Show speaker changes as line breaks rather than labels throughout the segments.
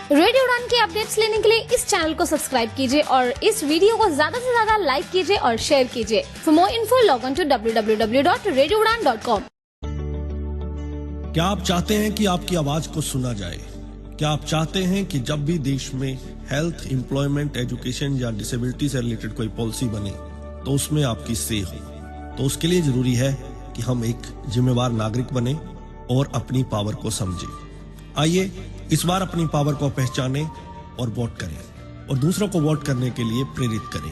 Radio उड़ान के updates लेने के लिए इस चैनल को सब्सक्राइब कीजिए और इस वीडियो को ज्यादा से ज्यादा लाइक कीजिए और शेयर कीजिए। For more info log on to www.radioudan.com।
क्या आप चाहते हैं कि आपकी आवाज को सुना जाए? क्या आप चाहते हैं कि जब भी देश में हेल्थ, एम्प्लॉयमेंट, एजुकेशन या डिसेबिलिटी से रिलेटेड कोई पॉलिसी बने तो उसमें आपकी से हो? तो उसके लिए जरूरी है कि हम एक जिम्मेवार नागरिक बने और अपनी पावर को समझें। आइए इस बार अपनी पावर को पहचानें और वोट करें और दूसरों को वोट करने के लिए प्रेरित करें।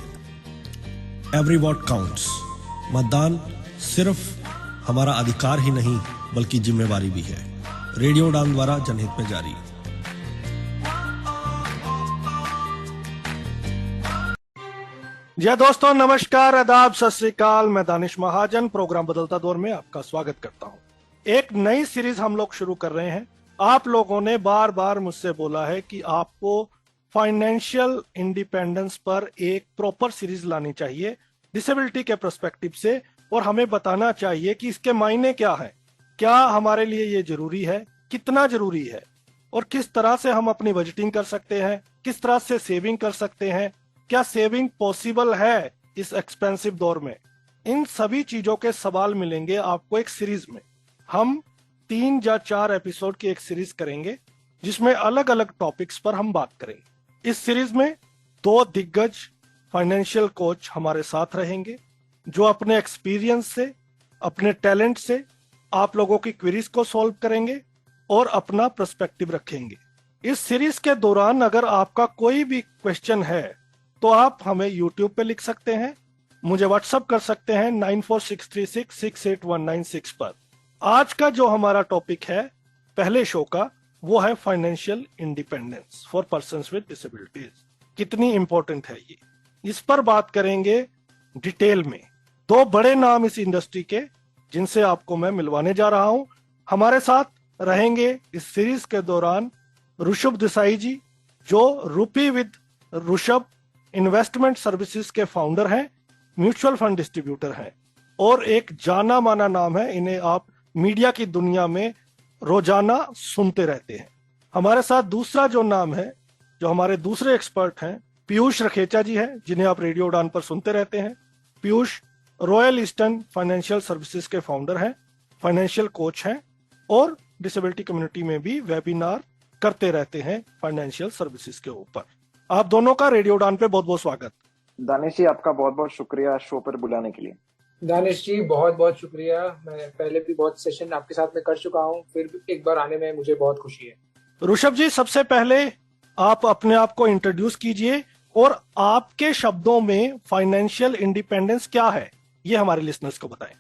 Every vote counts. मतदान सिर्फ हमारा अधिकार ही नहीं बल्कि जिम्मेवारी भी है। रेडियो उड़ान द्वारा जनहित में जारी।
जय दोस्तों, नमस्कार, आदाब, सत श्री अकाल। मैं दानिश महाजन प्रोग्राम बदलता दौर में आपका स्वागत करता हूं। एक नई सीरीज हम लोग शुरू कर रहे हैं। आप लोगों ने बार बार मुझसे बोला है कि आपको फाइनेंशियल इंडिपेंडेंस पर एक प्रॉपर सीरीज लानी चाहिए डिसेबिलिटी के पर्सपेक्टिव से, और हमें बताना चाहिए कि इसके मायने क्या है, क्या हमारे लिए ये जरूरी है, कितना जरूरी है, और किस तरह से हम अपनी बजटिंग कर सकते हैं, किस तरह से सेविंग कर सकते हैं, क्या सेविंग पॉसिबल है इस एक्सपेंसिव दौर में। इन सभी चीजों के सवाल मिलेंगे आपको एक सीरीज में। हम 3 या 4 एपिसोड की एक सीरीज करेंगे जिसमें अलग अलग टॉपिक्स पर हम बात करेंगे। इस सीरीज में 2 दिग्गज फाइनेंशियल कोच हमारे साथ रहेंगे जो अपने एक्सपीरियंस से, अपने टैलेंट से आप लोगों की क्वेरीज को सॉल्व करेंगे और अपना पर्सपेक्टिव रखेंगे। इस सीरीज के दौरान अगर आपका कोई भी क्वेश्चन है तो आप हमें यूट्यूब पे लिख सकते हैं, मुझे व्हाट्सएप कर सकते हैं 9463668196 पर। आज का जो हमारा टॉपिक है पहले शो का, वो है financial independence for persons with disabilities. कितनी इंपॉर्टेंट है ये, इस पर बात करेंगे डिटेल में। 2 बड़े नाम इस इंडस्ट्री के जिनसे आपको मैं मिलवाने जा रहा हूं। हमारे साथ रहेंगे इस सीरीज के दौरान ऋषभ देसाई जी, जो रूपी विद ऋषभ इन्वेस्टमेंट सर्विसेज के फाउंडर हैं, म्यूचुअल फंड डिस्ट्रीब्यूटर हैं और एक जाना माना नाम है। इन्हें आप मीडिया की दुनिया में रोजाना सुनते रहते हैं। हमारे साथ दूसरा जो नाम है, जो हमारे दूसरे एक्सपर्ट हैं, पीयूष रखेचा जी हैं, जिन्हें आप रेडियो उड़ान पर सुनते रहते हैं। Piyush royal eastern financial services के फाउंडर हैं, फाइनेंशियल कोच हैं और डिसेबिलिटी कम्युनिटी में भी वेबिनार करते रहते हैं फाइनेंशियल सर्विसेज के ऊपर। आप दोनों का रेडियो उड़ान पे बहुत बहुत स्वागत।
दानिश जी, आपका बहुत बहुत शुक्रिया शो पर बुलाने के लिए।
दानिश जी, बहुत बहुत शुक्रिया। मैं पहले भी बहुत सेशन आपके साथ में कर चुका हूं, फिर एक बार आने में मुझे बहुत खुशी है।
ऋषभ जी, सबसे पहले आप अपने आप को इंट्रोड्यूस कीजिए और आपके शब्दों में फाइनेंशियल इंडिपेंडेंस क्या है ये हमारे लिसनर्स को बताएं।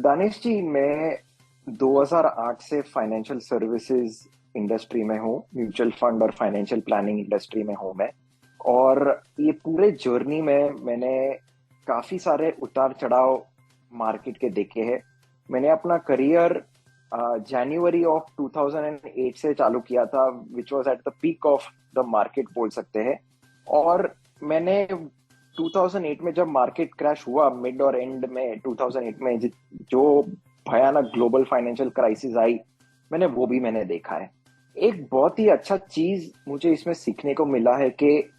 दानिश जी, मैं 2008 से फाइनेंशियल सर्विसेज इंडस्ट्री में हूँ, म्यूचुअल फंड और फाइनेंशियल प्लानिंग इंडस्ट्री में हूँ मैं। और ये पूरे जर्नी में मैंने काफी सारे उतार चढ़ाव मार्केट के देखे हैं। मैंने अपना करियर जनवरी ऑफ 2008 से चालू किया था, which was at the peak of the market बोल सकते हैं। और मैंने 2008 में जब मार्केट क्रैश हुआ, मिड और एंड में 2008 में जो भयानक ग्लोबल फाइनेंशियल क्राइसिस आई, मैंने देखा है। एक बहुत ही अच्छा चीज मुझे इसमें सीखने को मिला है कि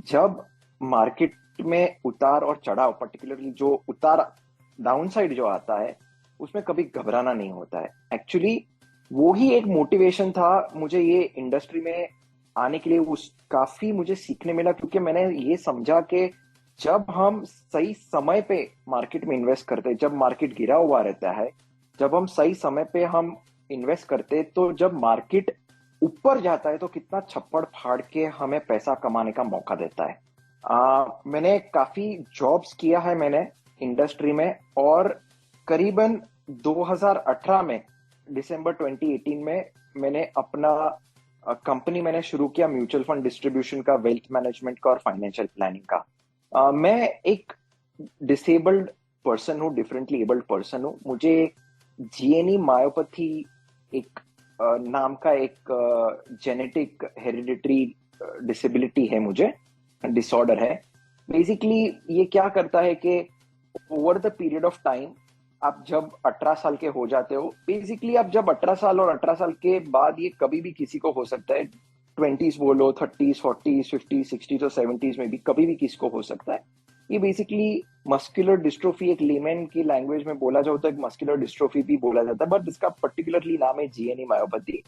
जब मार्केट में उतार और चढ़ाव, पर्टिकुलरली जो उतार डाउनसाइड जो आता है, उसमें कभी घबराना नहीं होता है। एक्चुअली वो ही एक मोटिवेशन था मुझे ये इंडस्ट्री में आने के लिए। उस काफी मुझे सीखने मिला, क्योंकि मैंने ये समझा कि जब हम सही समय पे मार्केट में इन्वेस्ट करते, जब मार्केट गिरा हुआ रहता है, जब हम सही समय पे हम इन्वेस्ट करते, तो जब मार्केट ऊपर जाता है तो कितना छप्पड़ फाड़ के हमें पैसा कमाने का मौका देता है। मैंने काफी जॉब्स किया है मैंने इंडस्ट्री में, और करीबन 2018 में, दिसंबर 2018 में मैंने अपना कंपनी मैंने शुरू किया, म्यूचुअल फंड डिस्ट्रीब्यूशन का, वेल्थ मैनेजमेंट का और फाइनेंशियल प्लानिंग का। मैं एक डिसेबल्ड पर्सन हूँ, डिफरेंटली एबल्ड पर्सन हूँ। मुझे जीएनई मायोपैथी एक नाम का एक जेनेटिक हेरिडिटरी डिसेबिलिटी है, मुझे डिसऑर्डर है। बेसिकली ये क्या करता है कि over the period of time, आप जब 18 साल के हो जाते हो, बेसिकली आप जब 18 साल और 18 साल के बाद, ये कभी भी किसी को हो सकता है, 20s बोलो, 30s, 40s, 50s, 60s और 70s में भी कभी भी किसको हो सकता है। ये बेसिकली मस्कुलर डिस्ट्रोफी, एक लेमन की लैंग्वेज में बोला जाए तो एक मस्कुलर डिस्ट्रोफी भी बोला जाता है, बट इसका पर्टिकुलरली नाम है जीएनई मायोपैथी।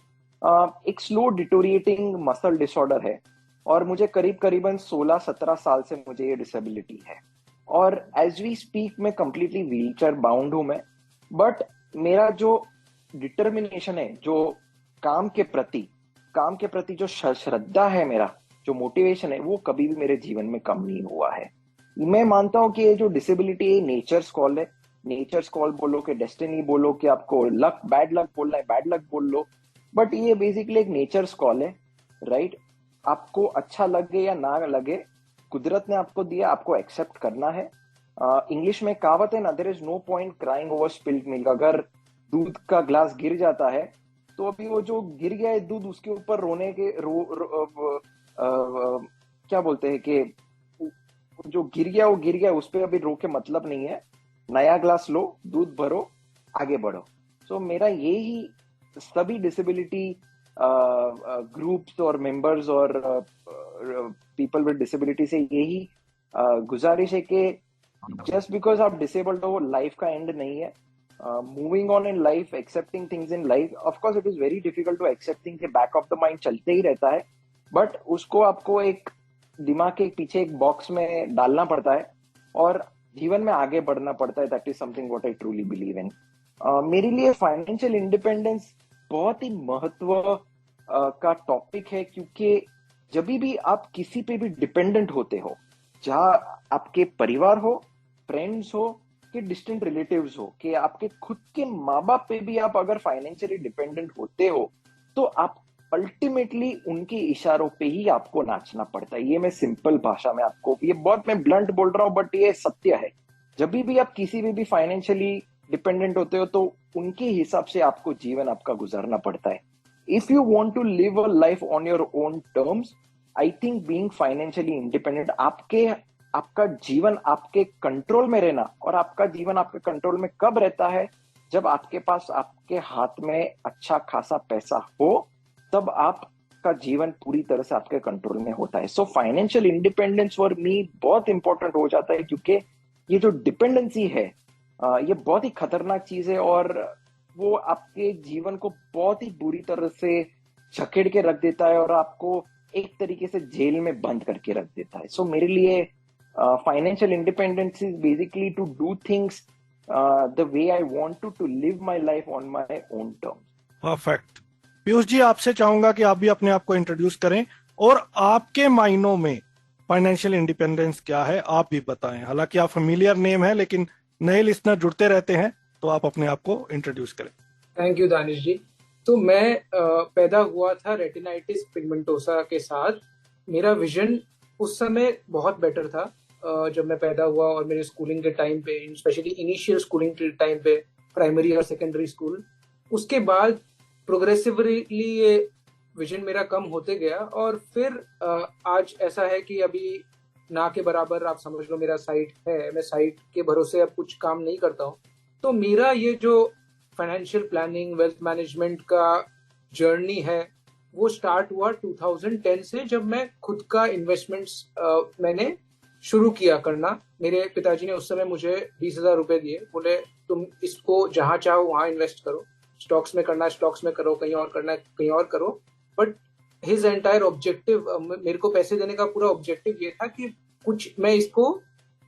एक स्लो डिटोरिएटिंग मसल डिसऑर्डर है और मुझे करीबन 16-17 साल से मुझे ये डिसेबिलिटी है और एज वी स्पीक मैं कंप्लीटली व्हीलचेयर बाउंड हूं मैं, बट मेरा जो डिटर्मिनेशन है, जो काम के प्रति जो श्रद्धा है, मेरा जो मोटिवेशन है, वो कभी भी मेरे जीवन में कम नहीं हुआ है। मैं मानता हूं कि ये जो डिसेबिलिटी है नेचर्स कॉल है, नेचर्स कॉल बोलो कि डेस्टिनी बोलो कि आपको लक, बैड लक बोलना है, बैड लक बोल लो, बट ये बेसिकली एक नेचर्स कॉल है, राइट। आपको अच्छा लगे या ना लगे, कुदरत ने आपको दिया, आपको एक्सेप्ट करना है। इंग्लिश में कहावत है ना, there is no point crying over spilled milk. अगर दूध का ग्लास गिर जाता है तो अभी वो जो गिर गया है दूध, उसके ऊपर रोने के क्या बोलते हैं कि जो गिर गया वो गिर गया, उस पर अभी रो के मतलब नहीं है। नया ग्लास लो, दूध भरो, आगे बढ़ो। सो मेरा यही सभी डिसेबिलिटी ग्रुप्स और मेंबर्स और पीपल विद डिसेबिलिटी से यही गुजारिश है कि जस्ट बिकॉज आप डिसेबल्ड हो, लाइफ का एंड नहीं है। Moving on in life, accepting things in life, of course it is very difficult to accept things, back of the mind चलते ही रहता है, बट उसको आपको एक दिमाग के पीछे एक बॉक्स में डालना पड़ता है और जीवन में आगे बढ़ना पड़ता है। That is something what I truly believe in. मेरे लिए फाइनेंशियल इंडिपेंडेंस बहुत ही महत्व का टॉपिक है, क्योंकि जब भी आप किसी पे भी डिपेंडेंट होते हो, जहां आपके परिवार हो, फ्रेंड्स हो कि डिस्टेंट रिलेटिव्स हो, कि आपके खुद के माँ बाप पे भी आप अगर फाइनेंशियली डिपेंडेंट होते हो तो आप अल्टीमेटली उनके इशारों पे ही आपको नाचना पड़ता है। ये मैं सिंपल भाषा में आपको, ये बहुत मैं ब्लंट बोल रहा हूं बट ये सत्य है। जब भी आप किसी भी फाइनेंशियली डिपेंडेंट होते हो तो उनके हिसाब से आपको जीवन आपका गुजारना पड़ता है। If you want to live a life on your own terms, I think being financially independent, आपका जीवन आपके कंट्रोल में रहना, और आपका जीवन आपके कंट्रोल में कब रहता है, जब आपके पास आपके हाथ में अच्छा खासा पैसा हो, तब आपका जीवन पूरी तरह से आपके कंट्रोल में होता है। So financial independence for me बहुत इंपॉर्टेंट हो जाता है, क्योंकि ये जो डिपेंडेंसी है ये बहुत ही खतरनाक चीज है और वो आपके जीवन को बहुत ही बुरी तरह से जकड़ के रख देता है और आपको एक तरीके से जेल में बंद करके रख देता है। सो मेरे लिए financial independence is basically to do things the way I want to live my life on my own terms.
Perfect. Piyush ji, आपसे चाहूंगा कि आप भी अपने आप को इंट्रोड्यूस करें और आपके मायनों में फाइनेंशियल इंडिपेंडेंस क्या है आप भी बताएं। हालांकि आप फेमिलियर नेम है, लेकिन नए लिसनर जुड़ते रहते हैं, तो आप अपने आप को इंट्रोड्यूस करें।
थैंक यू दानिश जी। तो मैं पैदा हुआ था रेटिनाइटिस पिगमेंटोसा के साथ। मेरा विजन उस समय बहुत बेटर था जब मैं पैदा हुआ, और मेरे स्कूलिंग के टाइम पे, स्पेशली इनिशियल स्कूलिंग के टाइम पे, प्राइमरी और सेकेंडरी स्कूल। उसके बाद प्रोग्रेसिवली ये विजन मेरा कम होते गया और फिर आज ऐसा है कि अभी ना के बराबर आप समझ लो मेरा साइट है। मैं साइट के भरोसे अब कुछ काम नहीं करता हूँ। तो मेरा ये जो फाइनेंशियल प्लानिंग, वेल्थ मैनेजमेंट का जर्नी है, वो स्टार्ट हुआ 2010 से, जब मैं खुद का इन्वेस्टमेंट्स मैंने शुरू किया करना। मेरे पिताजी ने उस समय मुझे 20,000 रुपए दिए, बोले तुम इसको जहां चाहो वहां इन्वेस्ट करो, स्टॉक्स में करना है स्टॉक्स में करो, कहीं और करना है कहीं और करो। बट हिज एंटायर ऑब्जेक्टिव, मेरे को पैसे देने का पूरा ऑब्जेक्टिव ये था कि कुछ मैं इसको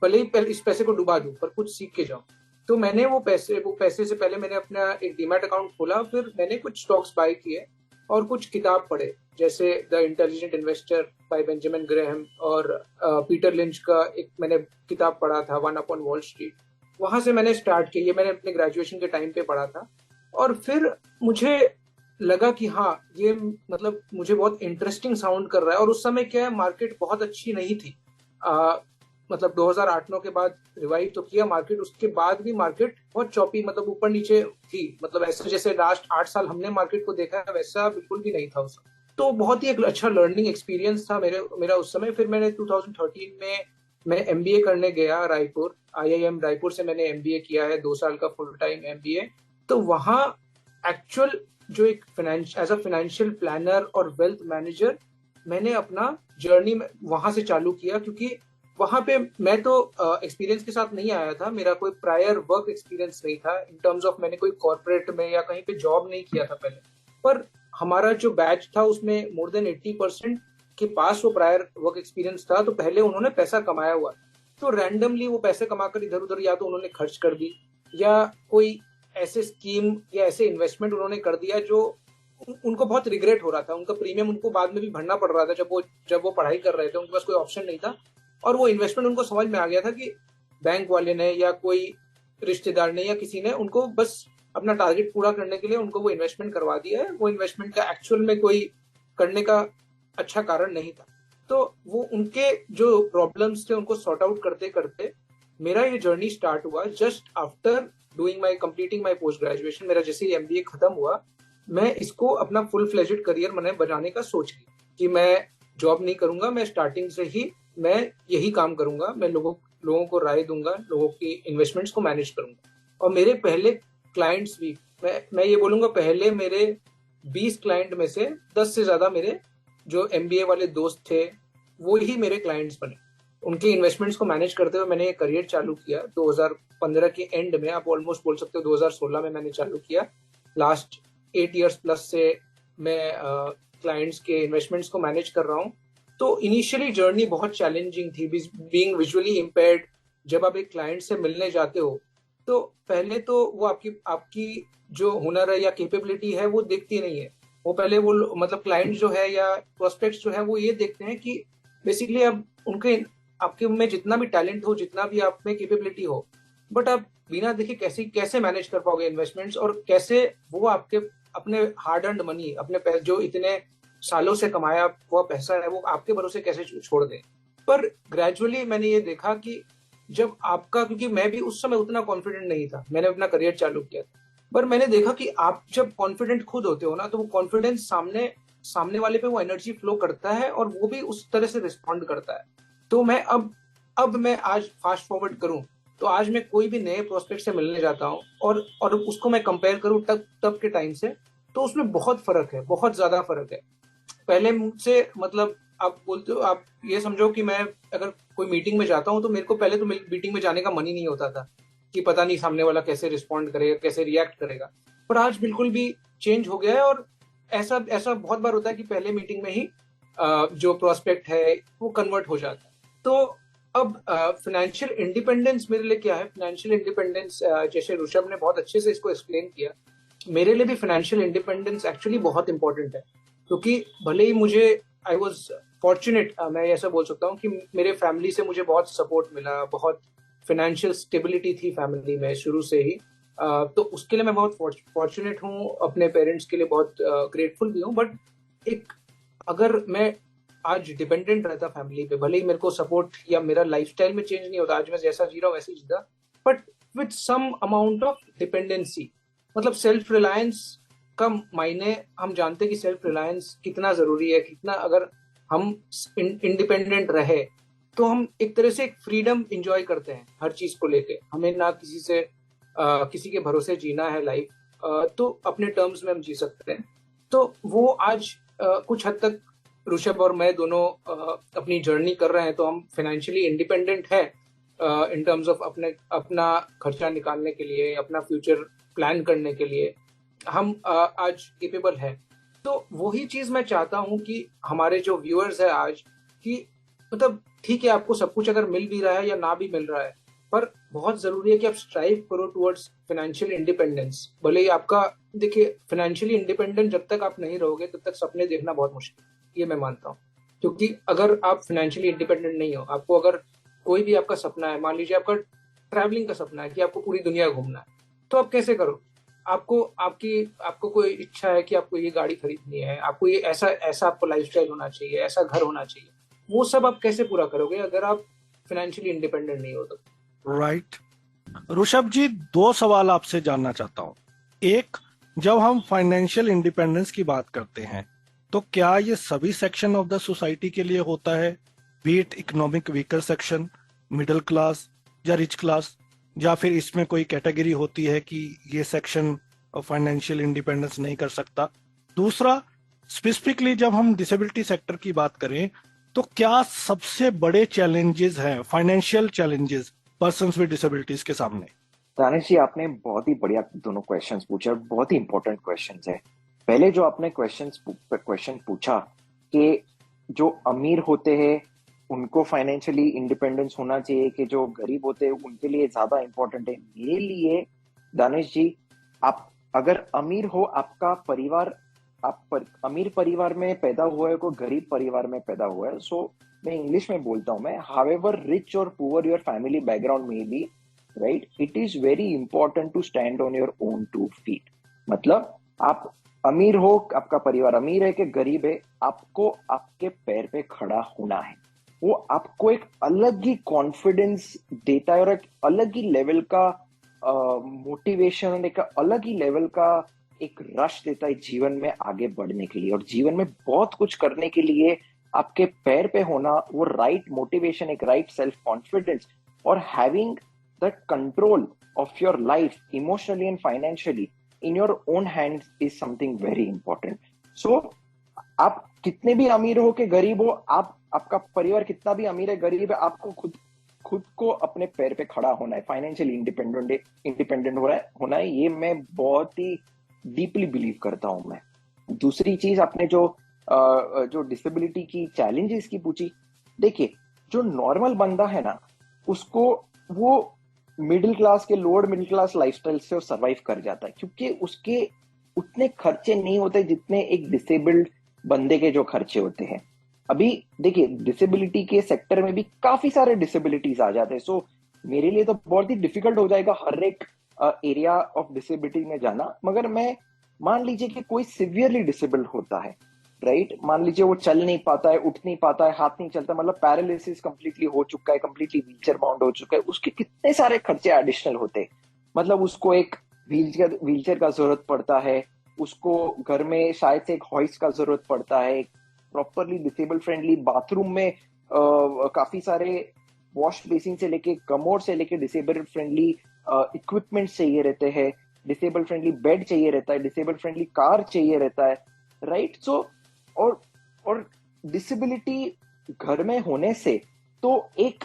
भले ही इस पैसे को डुबा दूं पर कुछ सीख के जाऊं। तो मैंने वो पैसे से पहले मैंने अपना एक डीमैट अकाउंट खोला, फिर मैंने कुछ स्टॉक्स बाय किए और कुछ किताब पढ़े, जैसे the intelligent investor bye Benjamin Graham और पीटर लिंच का एक मैंने किताब पढ़ा था, वन अपॉन वॉल स्ट्रीट। वहां से मैंने स्टार्ट किया। ये मैंने अपने ग्रेजुएशन के टाइम पे पढ़ा था और फिर मुझे लगा कि हाँ, ये मतलब मुझे बहुत इंटरेस्टिंग साउंड कर रहा है। और उस समय क्या है, मार्केट बहुत अच्छी नहीं थी। मतलब 2008-9 के बाद रिवाइव तो किया मार्केट, उसके बाद भी मार्केट बहुत चौपी, मतलब ऊपर नीचे थी। मतलब ऐसे जैसे लास्ट 8 साल हमने मार्केट को देखा है वैसा बिल्कुल भी नहीं था उस समय। तो बहुत ही एक अच्छा लर्निंग एक्सपीरियंस था मेरा उस समय। फिर मैंने 2013 में मैं MBA करने गया रायपुर, IIM रायपुर से मैंने MBA किया है, 2 साल का फुल टाइम MBA। तो वहाँ एक्चुअल जो एक एज अ फाइनेंशियल प्लानर और वेल्थ मैनेजर मैंने अपना जर्नी वहां से चालू किया, क्योंकि वहां पे मैं तो एक्सपीरियंस के साथ नहीं आया था, मेरा कोई प्रायर वर्क एक्सपीरियंस नहीं था इन टर्म्स ऑफ, मैंने कोई कॉर्पोरेट में या कहीं पे जॉब नहीं किया था पहले। पर हमारा जो बैच था उसमें मोर देन 80% के पास वो प्रायर वर्क एक्सपीरियंस था, तो पहले उन्होंने पैसा कमाया हुआ, तो रैंडमली वो पैसे कमाकर इधर उधर या तो उन्होंने खर्च कर दी, या कोई ऐसे स्कीम या ऐसे इन्वेस्टमेंट उन्होंने कर दिया जो उनको बहुत रिग्रेट हो रहा था, उनका प्रीमियम उनको बाद में भी भरना पड़ रहा था जब वो पढ़ाई कर रहे थे, उनके पास कोई ऑप्शन नहीं था। और वो इन्वेस्टमेंट उनको समझ में आ गया था कि बैंक वाले ने या कोई रिश्तेदार ने या किसी ने उनको बस अपना टारगेट पूरा करने के लिए उनको वो इन्वेस्टमेंट करवा दिया है, वो इन्वेस्टमेंट का एक्चुअल में कोई करने का अच्छा कारण नहीं था। तो वो उनके जो प्रॉब्लम्स थे उनको सॉर्ट आउट करते करते मेरा ये जर्नी स्टार्ट हुआ just after completing my post graduation. मेरा जैसे ही MBA खत्म हुआ, मैं इसको अपना फुल फ्लेजेड करियर मैंने बनाने का सोच लिया कि मैं जॉब नहीं करूंगा, मैं स्टार्टिंग से ही मैं यही काम करूंगा, मैं लोगों को राय दूंगा, लोगों की इन्वेस्टमेंट्स को मैनेज करूंगा। और मेरे पहले क्लाइंट्स भी, मैं ये बोलूंगा पहले मेरे 20 क्लाइंट में से 10 से ज्यादा मेरे जो MBA वाले दोस्त थे वो ही मेरे क्लाइंट्स बने। उनके इन्वेस्टमेंट्स को मैनेज करते हुए मैंने ये करियर चालू किया 2015 के एंड में, आप ऑलमोस्ट बोल सकते हो 2016 में मैंने चालू किया। लास्ट 8 years प्लस से मैं क्लाइंट्स के इन्वेस्टमेंट्स को मैनेज कर रहा हूँ। तो इनिशियली जर्नी बहुत चैलेंजिंग थी, बीइंग विजुअली इम्पेयर्ड। जब आप एक क्लाइंट से मिलने जाते हो तो पहले तो वो आपकी जो हुनर है या कैपेबिलिटी है वो देखती नहीं है, वो पहले वो मतलब क्लाइंट जो है या प्रोस्पेक्ट्स जो है वो ये देखते हैं कि बेसिकली अब आपके में जितना भी टैलेंट हो, जितना भी आप में कैपेबिलिटी हो, बट आप बिना देखे कैसे मैनेज कर पाओगे इन्वेस्टमेंट्स, और कैसे वो आपके अपने हार्ड अर्न्ड मनी, अपने जो इतने सालों से कमाया हुआ पैसा है वो आपके भरोसे कैसे छोड़ दें। पर ग्रेजुअली मैंने ये देखा कि जब आपका, क्योंकि मैं भी उस समय उतना कॉन्फिडेंट नहीं था, मैंने अपना करियर चालू किया था, पर मैंने देखा कि आप जब कॉन्फिडेंट खुद होते हो ना, तो वो कॉन्फिडेंस सामने वाले पे वो एनर्जी फ्लो करता है और वो भी उस तरह से रिस्पॉन्ड करता है। तो मैं अब मैं आज फास्ट फॉरवर्ड करूं तो आज मैं कोई भी नए प्रोस्पेक्ट से मिलने जाता हूं और उसको मैं कंपेयर करूं तब के टाइम से, तो उसमें बहुत फर्क है, बहुत ज्यादा फर्क है। पहले मुझसे मतलब आप बोलते हो, आप ये समझो कि मैं अगर कोई मीटिंग में जाता हूं तो मेरे को पहले तो मीटिंग में जाने का मन ही नहीं होता था कि पता नहीं सामने वाला कैसे रिस्पॉन्ड करेगा, कैसे रिएक्ट करेगा। पर आज बिल्कुल भी चेंज हो गया है, और ऐसा बहुत बार होता है कि पहले मीटिंग में ही जो प्रोस्पेक्ट है वो कन्वर्ट हो जाता है। तो अब फाइनेंशियल इंडिपेंडेंस मेरे लिए क्या है? फाइनेंशियल इंडिपेंडेंस, जैसे ऋषभ ने बहुत अच्छे से इसको एक्सप्लेन किया, मेरे लिए भी फाइनेंशियल इंडिपेंडेंस एक्चुअली बहुत इंपॉर्टेंट है, क्योंकि भले ही मुझे आई वॉज फॉर्चुनेट, मैं ऐसा बोल सकता हूँ कि मेरे फैमिली से मुझे बहुत सपोर्ट मिला, बहुत फाइनेंशियल स्टेबिलिटी थी फैमिली में शुरू से ही, तो उसके लिए मैं बहुत फॉर्चुनेट हूँ, अपने पेरेंट्स के लिए बहुत ग्रेटफुल भी हूँ। बट अगर मैं आज डिपेंडेंट रहता फैमिली पे, भले ही मेरे को सपोर्ट या मेरा लाइफस्टाइल में चेंज नहीं होता, आज मैं जैसा जी रहा हूँ वैसे ही जीता, but with some amount of dependency, मतलब सेल्फ रिलायंस का मायने हम जानते हैं कि सेल्फ रिलायंस कितना जरूरी है, कितना अगर हम इंडिपेंडेंट रहे तो हम एक तरह से एक फ्रीडम एंजॉय करते हैं हर चीज को लेके, हमें ना किसी के भरोसे जीना है लाइफ, तो अपने टर्म्स में हम जी सकते हैं। तो वो आज कुछ हद तक ऋषभ और मैं दोनों अपनी जर्नी कर रहे हैं, तो हम फाइनेंशियली इंडिपेंडेंट है इन टर्म्स ऑफ अपना खर्चा निकालने के लिए, अपना फ्यूचर प्लान करने के लिए हम आज केपेबल है। तो वही चीज मैं चाहता हूं कि हमारे जो व्यूअर्स है आज, कि मतलब ठीक है आपको सब कुछ अगर मिल भी रहा है या ना भी मिल रहा है, पर बहुत जरूरी है कि आप स्ट्राइव करो टुवर्ड्स फाइनेंशियल इंडिपेंडेंस। भले ही आपका, देखिए फाइनेंशियली इंडिपेंडेंट जब तक आप नहीं रहोगे तब तक सपने देखना बहुत मुश्किल, ये मैं मानता हूँ। क्योंकि अगर आप फाइनेंशियली इंडिपेंडेंट नहीं हो, आपको अगर कोई भी आपका सपना है, मान लीजिए आपका ट्रैवलिंग का सपना है कि आपको पूरी दुनिया घूमना है, तो आप कैसे करो? आपको कोई इच्छा है कि आपको ये गाड़ी खरीदनी है, आपको ये ऐसा आपको लाइफस्टाइल होना चाहिए, ऐसा घर होना चाहिए, वो सब आप कैसे पूरा करोगे अगर आप फाइनेंशियली इंडिपेंडेंट नहीं हो तो?
राइट। ऋषभ जी, 2 सवाल आपसे जानना चाहता हूँ। एक, जब हम फाइनेंशियल इंडिपेंडेंस की बात करते हैं तो क्या ये सभी सेक्शन ऑफ द सोसाइटी के लिए होता है, B it economic weaker section, middle class या रिच क्लास, या फिर इसमें कोई कैटेगरी होती है कि ये सेक्शन फाइनेंशियल इंडिपेंडेंस नहीं कर सकता? दूसरा, स्पेसिफिकली जब हम डिसेबिलिटी सेक्टर की बात करें तो क्या सबसे बड़े चैलेंजेस हैं, financial challenges persons with disabilities के सामने?
दानिश जी, आपने बहुत ही बढ़िया दोनों क्वेश्चंस पूछे और बहुत ही इंपॉर्टेंट क्वेश्चंस है। पहले जो आपने क्वेश्चन पूछा कि जो अमीर होते हैं उनको फाइनेंशियली इंडिपेंडेंस होना चाहिए कि जो गरीब होते हैं उनके लिए ज्यादा इंपॉर्टेंट है। मेरे लिए दानिश जी, आप अगर अमीर हो, आपका परिवार, अमीर परिवार में पैदा हुआ है, कोई गरीब परिवार में पैदा हुआ है, सो मैं इंग्लिश में बोलता हूं मैं, हाउएवर रिच और पुअर योर फैमिली बैकग्राउंड में be, right, it is very important to stand on your own two feet. मतलब आप अमीर हो, आपका परिवार अमीर है कि गरीब है, आपको आपके पैर पे खड़ा होना है। वो आपको एक अलग ही कॉन्फिडेंस देता है और एक अलग ही लेवल का मोटिवेशन, एक अलग ही लेवल का एक रश देता है जीवन में आगे बढ़ने के लिए और जीवन में बहुत कुछ करने के लिए। आपके पैर पे होना, वो राइट मोटिवेशन, एक राइट सेल्फ कॉन्फिडेंस और having the control of your life emotionally and financially in your own hands is something very important. So आप कितने भी अमीर हो कि गरीब हो, आपका परिवार कितना भी अमीर है गरीब है, आपको खुद को अपने पैर पे खड़ा होना है, फाइनेंशियली इंडिपेंडेंट होना है। ये मैं बहुत ही डीपली बिलीव करता हूं मैं। दूसरी चीज, आपने जो डिसेबिलिटी की चैलेंजेस की पूछी, देखिए जो नॉर्मल बंदा है ना, उसको वो मिडिल क्लास के, लोअर मिडिल क्लास लाइफस्टाइल से सरवाइव कर जाता है क्योंकि उसके उतने खर्चे नहीं होते जितने एक डिसेबल्ड बंदे के जो खर्चे होते हैं। अभी देखिए डिसेबिलिटी के सेक्टर में भी काफी सारे डिसेबिलिटीज आ जाते हैं। सो मेरे लिए तो बहुत ही डिफिकल्ट हो जाएगा हर एक एरिया ऑफ डिसेबिलिटी में जाना। मगर मैं, मान लीजिए कि कोई सिवियरली डिसेबल्ड होता है, राइट, मान लीजिए वो चल नहीं पाता है, उठ नहीं पाता है, हाथ नहीं चलता, मतलब पैरालिसिस कंप्लीटली हो चुका है, कंप्लीटली व्हीलचेयर बाउंड हो चुका है, उसके कितने सारे खर्चे एडिशनल होते हैं। मतलब उसको एक व्हीलचेयर का जरूरत पड़ता है, उसको घर में शायद से एक हॉइस्ट का जरूरत पड़ता है, प्रॉपरली डिसेबल फ्रेंडली बाथरूम में काफी सारे वॉश बेसिन से लेके कमोड से लेके डिसेबल फ्रेंडली इक्विपमेंट चाहिए रहते हैं, डिसेबल फ्रेंडली बेड चाहिए रहता है, डिसेबल फ्रेंडली कार चाहिए रहता है, राइट। सो और डिसेबिलिटी घर में होने से तो एक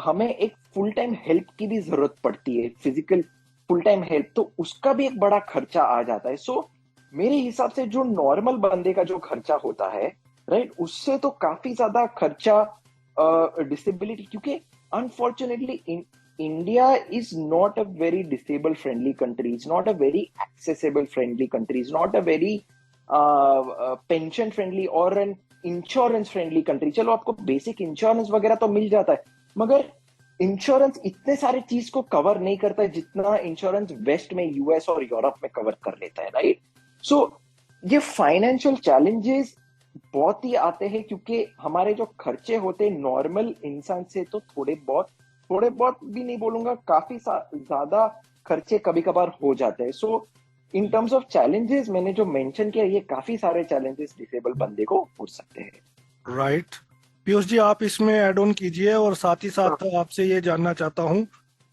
हमें एक फुल टाइम हेल्प की भी जरूरत पड़ती है, फिजिकल फुल टाइम हेल्प, तो उसका भी एक बड़ा खर्चा आ जाता है। सो मेरे हिसाब से जो नॉर्मल बंदे का जो खर्चा होता है, राइट, उससे तो काफी ज्यादा खर्चा डिसेबिलिटी, क्योंकि unfortunately India is not a very disable friendly country, is not a very accessible friendly country, is not a very pension friendly और एन इंश्योरेंस फ्रेंडली कंट्री। चलो आपको बेसिक इंश्योरेंस वगैरह तो मिल जाता है, मगर इंश्योरेंस इतने सारे चीज को कवर नहीं करता है जितना इंश्योरेंस वेस्ट में, यूएस और यूरोप में कवर कर लेता है, राइट। सो ये फाइनेंशियल चैलेंजेस बहुत ही आते हैं क्योंकि हमारे जो खर्चे होते हैं नॉर्मल इंसान से तो थोड़े बहुत भी नहीं बोलूंगा, काफी ज्यादा खर्चे कभी कभार हो जाते हैं। सो इन टर्म्स ऑफ चैलेंजेस मैंने जो मेंशन किया, ये काफी सारे चैलेंजेस डिसेबल बंदे को हो सकते हैं।
राइट। पीयूष जी, आप इसमें ऐड ऑन कीजिए और साथ ही साथ आपसे ये जानना चाहता हूं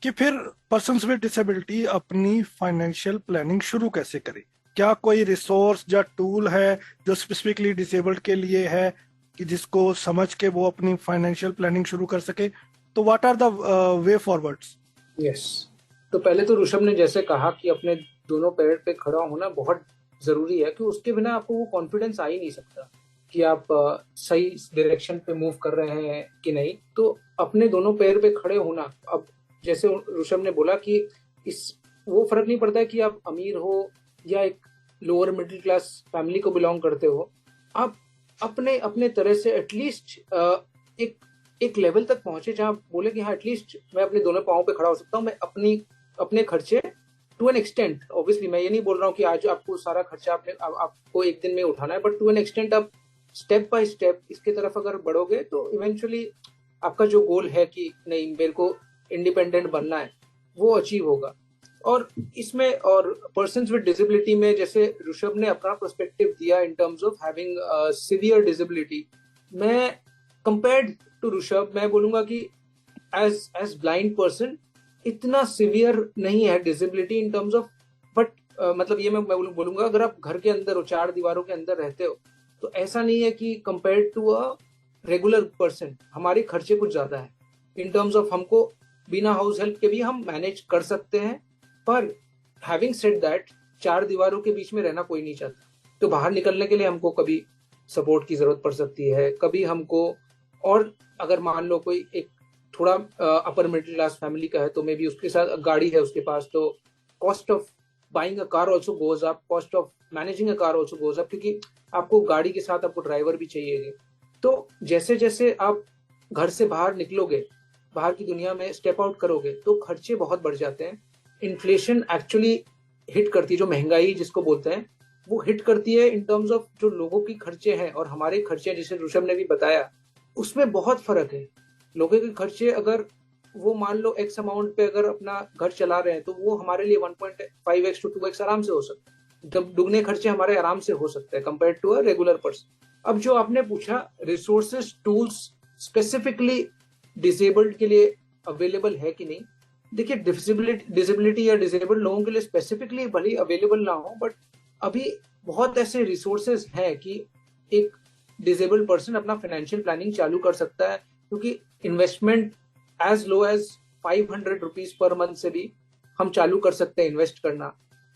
कि फिर पर्सन्स विद डिसेबिलिटी अपनी फाइनेंशियल प्लानिंग शुरू कैसे करें? क्या कोई रिसोर्स या टूल है जो स्पेसिफिकली डिसेबल्ड के लिए है कि जिसको समझ के वो अपनी फाइनेंशियल प्लानिंग शुरू कर सके? तो what are the way forwards?
Yes, तो पहले तो ऋषभ ने जैसे कहा कि अपने दोनों पैर पे खड़ा होना बहुत जरूरी है, कि उसके बिना आपको वो कॉन्फिडेंस आ ही नहीं सकता कि आप सही डायरेक्शन पे मूव कर रहे हैं कि नहीं। तो अपने दोनों पैर पे खड़े होना, अब जैसे ऋषभ ने बोला कि वो फर्क नहीं पड़ता है कि आप अमीर हो या एक लोअर मिडिल क्लास फैमिली को बिलोंग करते हो, आप अपने तरह से एटलीस्ट एक लेवल तक पहुंचे जहां बोले कि हाँ एटलीस्ट मैं अपने दोनों पाँव पे खड़ा हो सकता हूँ, मैं अपने खर्चे टू एन एक्सटेंट, ऑब्वियसली मैं ये नहीं बोल रहा हूँ कि आज आपको सारा खर्चा आपको एक दिन में उठाना है, बट टू एन एक्सटेंट आप स्टेप बाय स्टेप इसके तरफ अगर बढ़ोगे तो इवेंचुअली आपका जो गोल है कि नहीं मेरे को इंडिपेंडेंट बनना है, वो अचीव होगा। और इसमें और पर्सन्स विद डिसेबिलिटी में जैसे ऋषभ ने अपना पर्सपेक्टिव दिया in terms of having severe disability, मैं कंपेयर्ड टू ऋषभ मैं बोलूंगा कि एज ब्लाइंड पर्सन इतना सिवियर नहीं है disability in terms of, but मतलब ये मैं बोलूंगा, अगर आप घर के अंदर हो, 4 दीवारों के अंदर रहते हो, तो ऐसा नहीं है कि compare to a regular person हमारे खर्चे कुछ ज्यादा है इन टर्म्स ऑफ, हमको बिना हाउस हेल्प के भी हम मैनेज कर सकते हैं। पर हैविंग सेड दैट, 4 दीवारों के बीच में रहना कोई नहीं चाहता, तो बाहर निकलने के लिए हमको कभी सपोर्ट की जरूरत पड़ सकती है, कभी हमको, और अगर मान लो कोई एक थोड़ा अपर मिडिल क्लास फैमिली का है तो मे बी उसके साथ गाड़ी है उसके पास, तो cost of buying a car also goes up, cost of managing a car also goes up, क्योंकि आपको गाड़ी के साथ आपको ड्राइवर भी चाहिए। तो जैसे जैसे आप घर से बाहर निकलोगे, बाहर की दुनिया में स्टेप आउट करोगे, तो खर्चे बहुत बढ़ जाते हैं। इन्फ्लेशन एक्चुअली हिट करती है, जो महंगाई जिसको बोलते हैं वो हिट करती है इन टर्म्स ऑफ जो लोगों की खर्चे हैं और हमारे खर्चे, जैसे ऋषभ ने भी बताया, उसमें बहुत फर्क है। लोगों के खर्चे अगर वो मान लो एक्स अमाउंट पे अगर अपना घर चला रहे हैं, तो वो हमारे लिए 1.5x to 2x आराम से हो सकता है, जब दुगने खर्चे हमारे आराम से हो सकते हैं compare to a regular person. अब जो आपने पूछा रिसोर्सेज टूल्स स्पेसिफिकली डिसेबल्ड के लिए अवेलेबल है कि नहीं, देखिए डिसेबिलिटी या डिसेबल्ड लोगों के लिए स्पेसिफिकली भले अवेलेबल ना हो, बट अभी बहुत ऐसे रिसोर्सेज हैं कि एक डिसेबल्ड पर्सन अपना फाइनेंशियल प्लानिंग चालू कर सकता है, क्योंकि investment as low as 500 rupees per month से भी हम चालू कर सकते हैं इन्वेस्ट करना,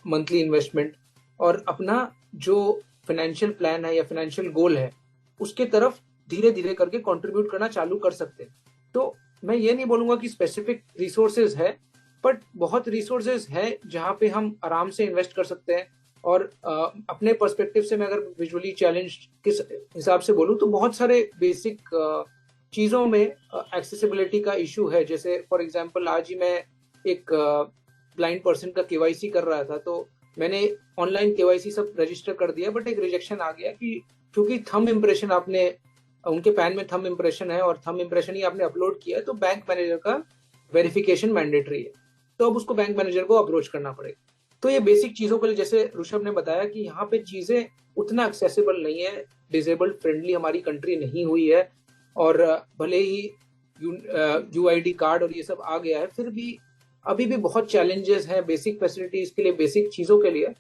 मंथली इन्वेस्टमेंट, और अपना जो फाइनेंशियल प्लान है या फाइनेंशियल गोल है उसके तरफ धीरे धीरे करके कंट्रीब्यूट करना चालू कर सकते हैं। तो मैं ये नहीं बोलूंगा कि स्पेसिफिक रिसोर्सेज है, बट बहुत रिसोर्सेज है जहां पे हम आराम से इन्वेस्ट कर सकते हैं। और अपने पर्सपेक्टिव से मैं अगर विजुअली चैलेंज के हिसाब से बोलूं, तो बहुत सारे बेसिक चीजों में एक्सेसिबिलिटी का इशू है। जैसे फॉर एग्जांपल आज ही मैं एक ब्लाइंड पर्सन का केवाईसी कर रहा था, तो मैंने ऑनलाइन केवाईसी सब रजिस्टर कर दिया, बट एक रिजेक्शन आ गया कि क्योंकि थंब इम्प्रेशन आपने, उनके पैन में थंब इम्प्रेशन है और थंब इम्प्रेशन ही आपने अपलोड किया है, तो बैंक मैनेजर का वेरिफिकेशन मैंडेटरी है, तो अब उसको बैंक मैनेजर को अप्रोच करना पड़ेगा। तो ये बेसिक चीजों के लिए, जैसे ऋषभ ने बताया कि यहाँ पे चीजें उतना एक्सेसिबल नहीं है, डिसेबल्ड फ्रेंडली हमारी कंट्री नहीं हुई है, और भले ही यूआईडी कार्ड और ये सब आ गया है, फिर भी अभी भी बहुत चैलेंजेस हैं बेसिक फैसिलिटीज के लिए, बेसिक चीजों के लिए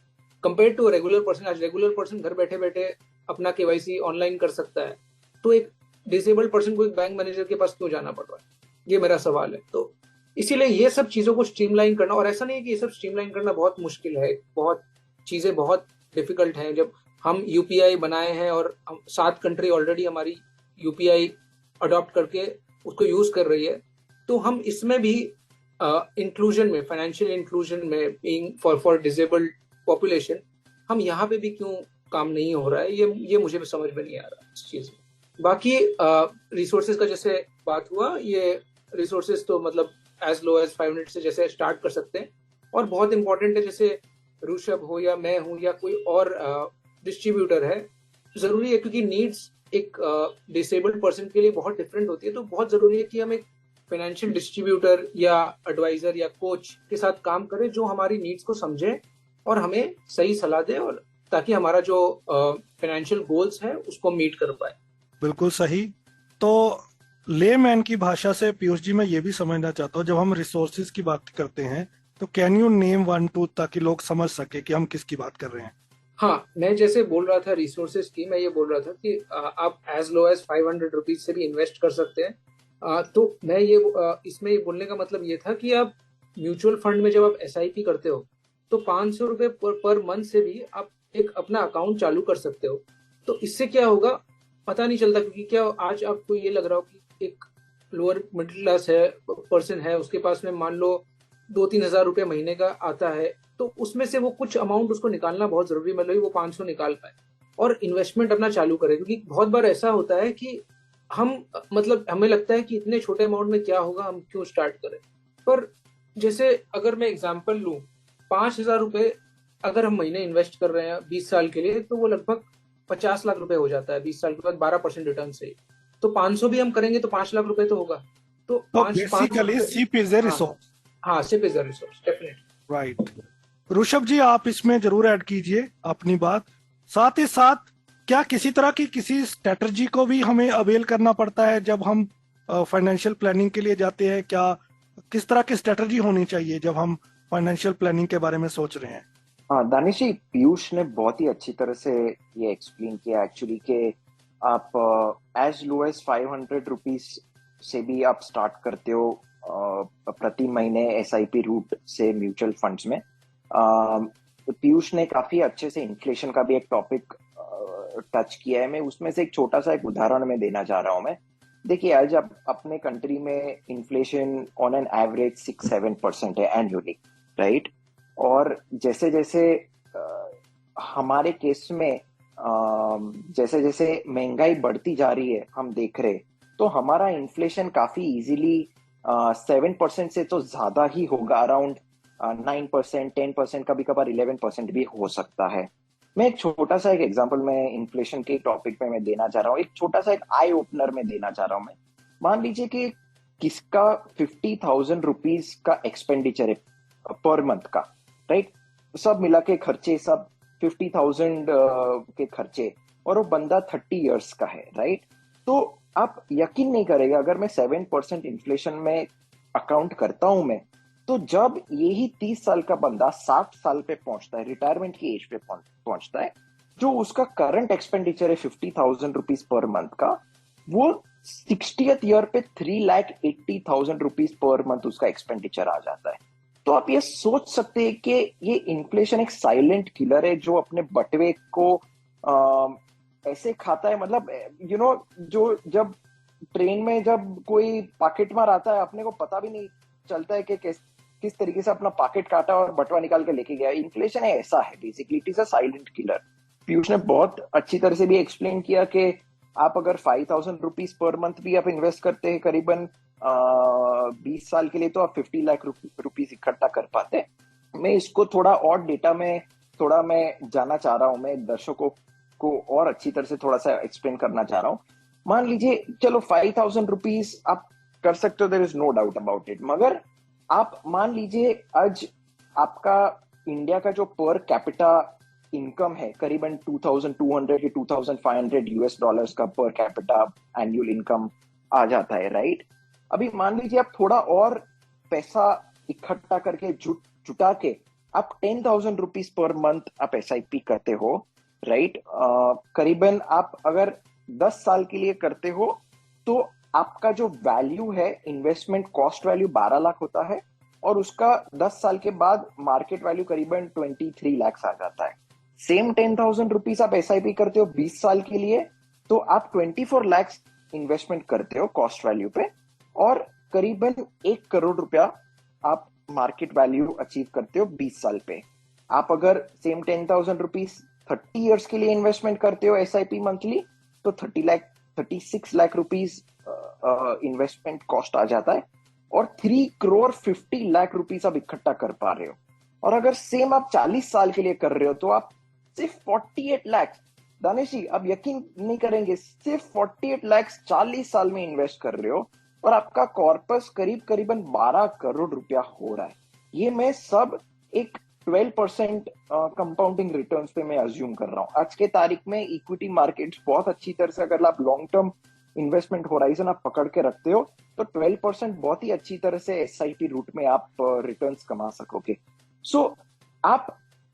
कंपेयर टू रेगुलर पर्सन। आज रेगुलर पर्सन घर बैठे बैठे अपना केवाईसी ऑनलाइन कर सकता है, तो एक डिसेबल्ड पर्सन को एक बैंक मैनेजर के पास क्यों जाना पड़ रहा है, ये मेरा सवाल है। तो इसीलिए ये सब चीजों को स्ट्रीमलाइन करना, और ऐसा नहीं है कि ये सब स्ट्रीमलाइन करना बहुत मुश्किल है, बहुत चीजें बहुत डिफिकल्ट हैं। जब हम यूपीआई बनाए हैं और 7 कंट्री ऑलरेडी हमारी यूपीआई अडॉप्ट करके उसको यूज कर रही है, तो हम इसमें भी इंक्लूजन में, फाइनेंशियल इंक्लूजन में, बीइंग फॉर डिसेबल्ड पॉपुलेशन, हम यहाँ पे भी क्यों काम नहीं हो रहा है, ये मुझे भी समझ में नहीं आ रहा इस चीज में। बाकी रिसोर्सेज का जैसे बात हुआ, ये रिसोर्सेज तो मतलब एज लो एज 5 मिनट से जैसे स्टार्ट कर सकते हैं, और बहुत इंपॉर्टेंट है, जैसे ऋषभ हो या मैं हूँ या कोई और डिस्ट्रीब्यूटर है, जरूरी है, क्योंकि नीड्स एक डिसेबल्ड पर्सन के लिए बहुत डिफरेंट होती है, तो बहुत जरूरी है कि हम एक फाइनेंशियल डिस्ट्रीब्यूटर या एडवाइजर या कोच के साथ काम करें, जो हमारी नीड्स को समझे और हमें सही सलाह दे, और ताकि हमारा जो फाइनेंशियल गोल्स है उसको मीट कर पाए।
बिल्कुल सही। तो लेमैन की भाषा से पीयूष जी मैं ये भी समझना चाहता हूँ, जब हम रिसोर्सेज की बात करते हैं तो कैन यू नेम 1-2 ताकि लोग समझ सके कि हम किसकी बात कर रहे हैं।
हाँ, मैं जैसे बोल रहा था रिसोर्सेज की, मैं ये बोल रहा था कि आप एज लो एज 500 रुपीज से भी इन्वेस्ट कर सकते हैं। तो मैं ये इसमें ये बोलने का मतलब ये था कि आप म्यूचुअल फंड में जब आप SIP करते हो, तो 500 रुपए पर मंथ से भी आप एक अपना अकाउंट चालू कर सकते हो। तो इससे क्या होगा पता नहीं चलता, क्योंकि क्या आज आपको ये लग रहा हो कि एक लोअर मिडिल क्लास है पर्सन है, उसके पास में मान लो 2-3 हजार रुपए महीने का आता है, तो उसमें से वो कुछ अमाउंट उसको निकालना बहुत जरूरी, मतलब वो 500 निकाल पाए और इन्वेस्टमेंट अपना चालू करे। क्योंकि बहुत बार ऐसा होता है कि हम मतलब हमें लगता है कि इतने छोटे अमाउंट में क्या होगा, हम क्यों स्टार्ट करें। पर जैसे अगर मैं एग्जांपल लूं, 5,000 रुपए अगर हम महीने इन्वेस्ट कर रहे हैं 20 साल के लिए, तो वो लगभग 50 लाख रुपए हो जाता है 20 साल के बाद 12% रिटर्न से। तो 500 भी हम करेंगे तो 5 लाख रुपए तो होगा। तो
basically SIP is a resource.
हाँ, SIP is a resource, definitely.
Right. Rishabh ji आप इसमें जरूर ऐड कीजिए अपनी बात। साथ ही साथ क्या किसी तरह की किसी स्ट्रेटजी को भी हमें अवेल करना पड़ता है जब हम फाइनेंशियल प्लानिंग के लिए जाते हैं? क्या किस तरह की स्ट्रेटजी होनी चाहिए जब हम फाइनेंशियल प्लानिंग के बारे में सोच रहे हैं?
हाँ दानिश जी, पीयूष ने बहुत ही अच्छी तरह से ये एक्सप्लेन किया एक्चुअली कि आप एज लो एज 500 रुपीज से भी आप स्टार्ट करते हो प्रति महीने एसआईपी रूट से म्यूचुअल फंड्स में। तो पीयूष ने काफी अच्छे से इन्फ्लेशन का भी एक टॉपिक टच किया है। मैं उसमें से एक छोटा सा एक उदाहरण में देना चाह रहा हूं। मैं देखिए, आज अब अपने कंट्री में इन्फ्लेशन ऑन एन एवरेज 6-7% है एनुअली, राइट। और जैसे जैसे हमारे केस में जैसे जैसे महंगाई बढ़ती जा रही है, हम देख रहे, तो हमारा इन्फ्लेशन काफी इजीली 7% से तो ज्यादा ही होगा, अराउंड 9%, 10%, कभी कभार 11% भी हो सकता है। मैं एक छोटा सा एक एग्जांपल में इन्फ्लेशन के टॉपिक पे मैं देना चाह रहा हूँ, एक छोटा सा एक आई ओपनर में देना चाह रहा हूँ। मैं मान लीजिए कि किसका 50,000 रुपीज का एक्सपेंडिचर है पर मंथ का, राइट। सब मिला के खर्चे, सब 50,000 के खर्चे, और वो बंदा 30 इयर्स का है, राइट। तो आप यकीन नहीं करेगा, अगर मैं 7% इन्फ्लेशन में अकाउंट करता हूं मैं, तो जब यही 30 साल का बंदा 60 साल पे पहुंचता है, रिटायरमेंट की एज पे पहुंचता है, जो उसका करंट एक्सपेंडिचर है 50,000 रुपीज पर मंथ का, वो 60th ईयर पे 3,80,000 रुपीज पर मंथ उसका एक्सपेंडिचर आ जाता है। तो आप ये सोच सकते हैं कि ये इन्फ्लेशन एक साइलेंट किलर है जो अपने बटवे को ऐसे खाता है। मतलब जो जब ट्रेन में जब कोई पॉकेट मार आता है, अपने को पता भी नहीं चलता है कि किस तरीके से अपना पॉकेट काटा और बटवा निकाल के लेके गया। इन्फ्लेशन है ऐसा है, basically it is a silent killer. Piyush ने बहुत अच्छी तरह से भी एक्सप्लेन किया कि आप अगर 5,000 रुपीज पर मंथ भी आप इन्वेस्ट करते हैं करीबन 20 साल के लिए, तो आप 50 लाख रुपीज इकट्ठा कर पाते हैं। मैं इसको थोड़ा और डेटा में थोड़ा मैं जाना चाह रहा हूं, मैं दर्शकों को और अच्छी तरह से थोड़ा सा एक्सप्लेन करना चाह रहा हूं। मान लीजिए, चलो 5,000 रुपीज आप कर सकते हो, there is no doubt about it. मगर आप मान लीजिए आज आपका इंडिया का जो पर कैपिटा इनकम है करीबन 2,200 के 2,500 यूएस डॉलर्स का पर कैपिटा एनुअल इनकम आ जाता है, राइट। अभी मान लीजिए आप थोड़ा और पैसा इकट्ठा करके जुटा के आप 10,000 रुपीज पर मंथ आप एसआईपी करते हो, राइट। करीबन आप अगर 10 साल के लिए करते हो, तो आपका जो वैल्यू है, इन्वेस्टमेंट कॉस्ट वैल्यू 12 लाख होता है, और उसका 10 साल के बाद मार्केट वैल्यू करीबन 23 लाख आ जाता है। सेम 10,000 रुपीज आप एसआईपी करते हो 20 साल के लिए, तो आप 24 लाख इन्वेस्टमेंट करते हो कॉस्ट वैल्यू पे, और करीबन 1 करोड़ रुपया आप मार्केट वैल्यू अचीव करते हो 20 साल पे। आप अगर सेम 10,000 रुपीज 30 इयर्स के लिए इन्वेस्टमेंट करते हो एसआईपी मंथली, तो 36 लाख रुपीज इन्वेस्टमेंट कॉस्ट आ जाता है, और 3 करोड़ 50 लाख रुपीज आप इकट्ठा कर पा रहे हो। और अगर सेम आप 40 साल के लिए कर रहे हो, तो आप सिर्फ 48 लाख, दानिश जी आप यकीन नहीं करेंगे, सिर्फ 48 लाख 40 साल में इन्वेस्ट कर रहे हो, और आपका कॉर्पस करीबन 12 करोड़ रुपया हो रहा है। ये मैं सब एक 12% कंपाउंडिंग रिटर्न्स पे मैं अज्यूम कर रहा हूं। आज के तारीख में इक्विटी मार्केट्स बहुत अच्छी तरह से, अगर आप लॉन्ग टर्म इन्वेस्टमेंट होराइजन आप पकड़ के रखते हो, तो 12% बहुत ही अच्छी तरह से एसआईपी रूट में आप रिटर्न्स कमा सकोगे। सो आप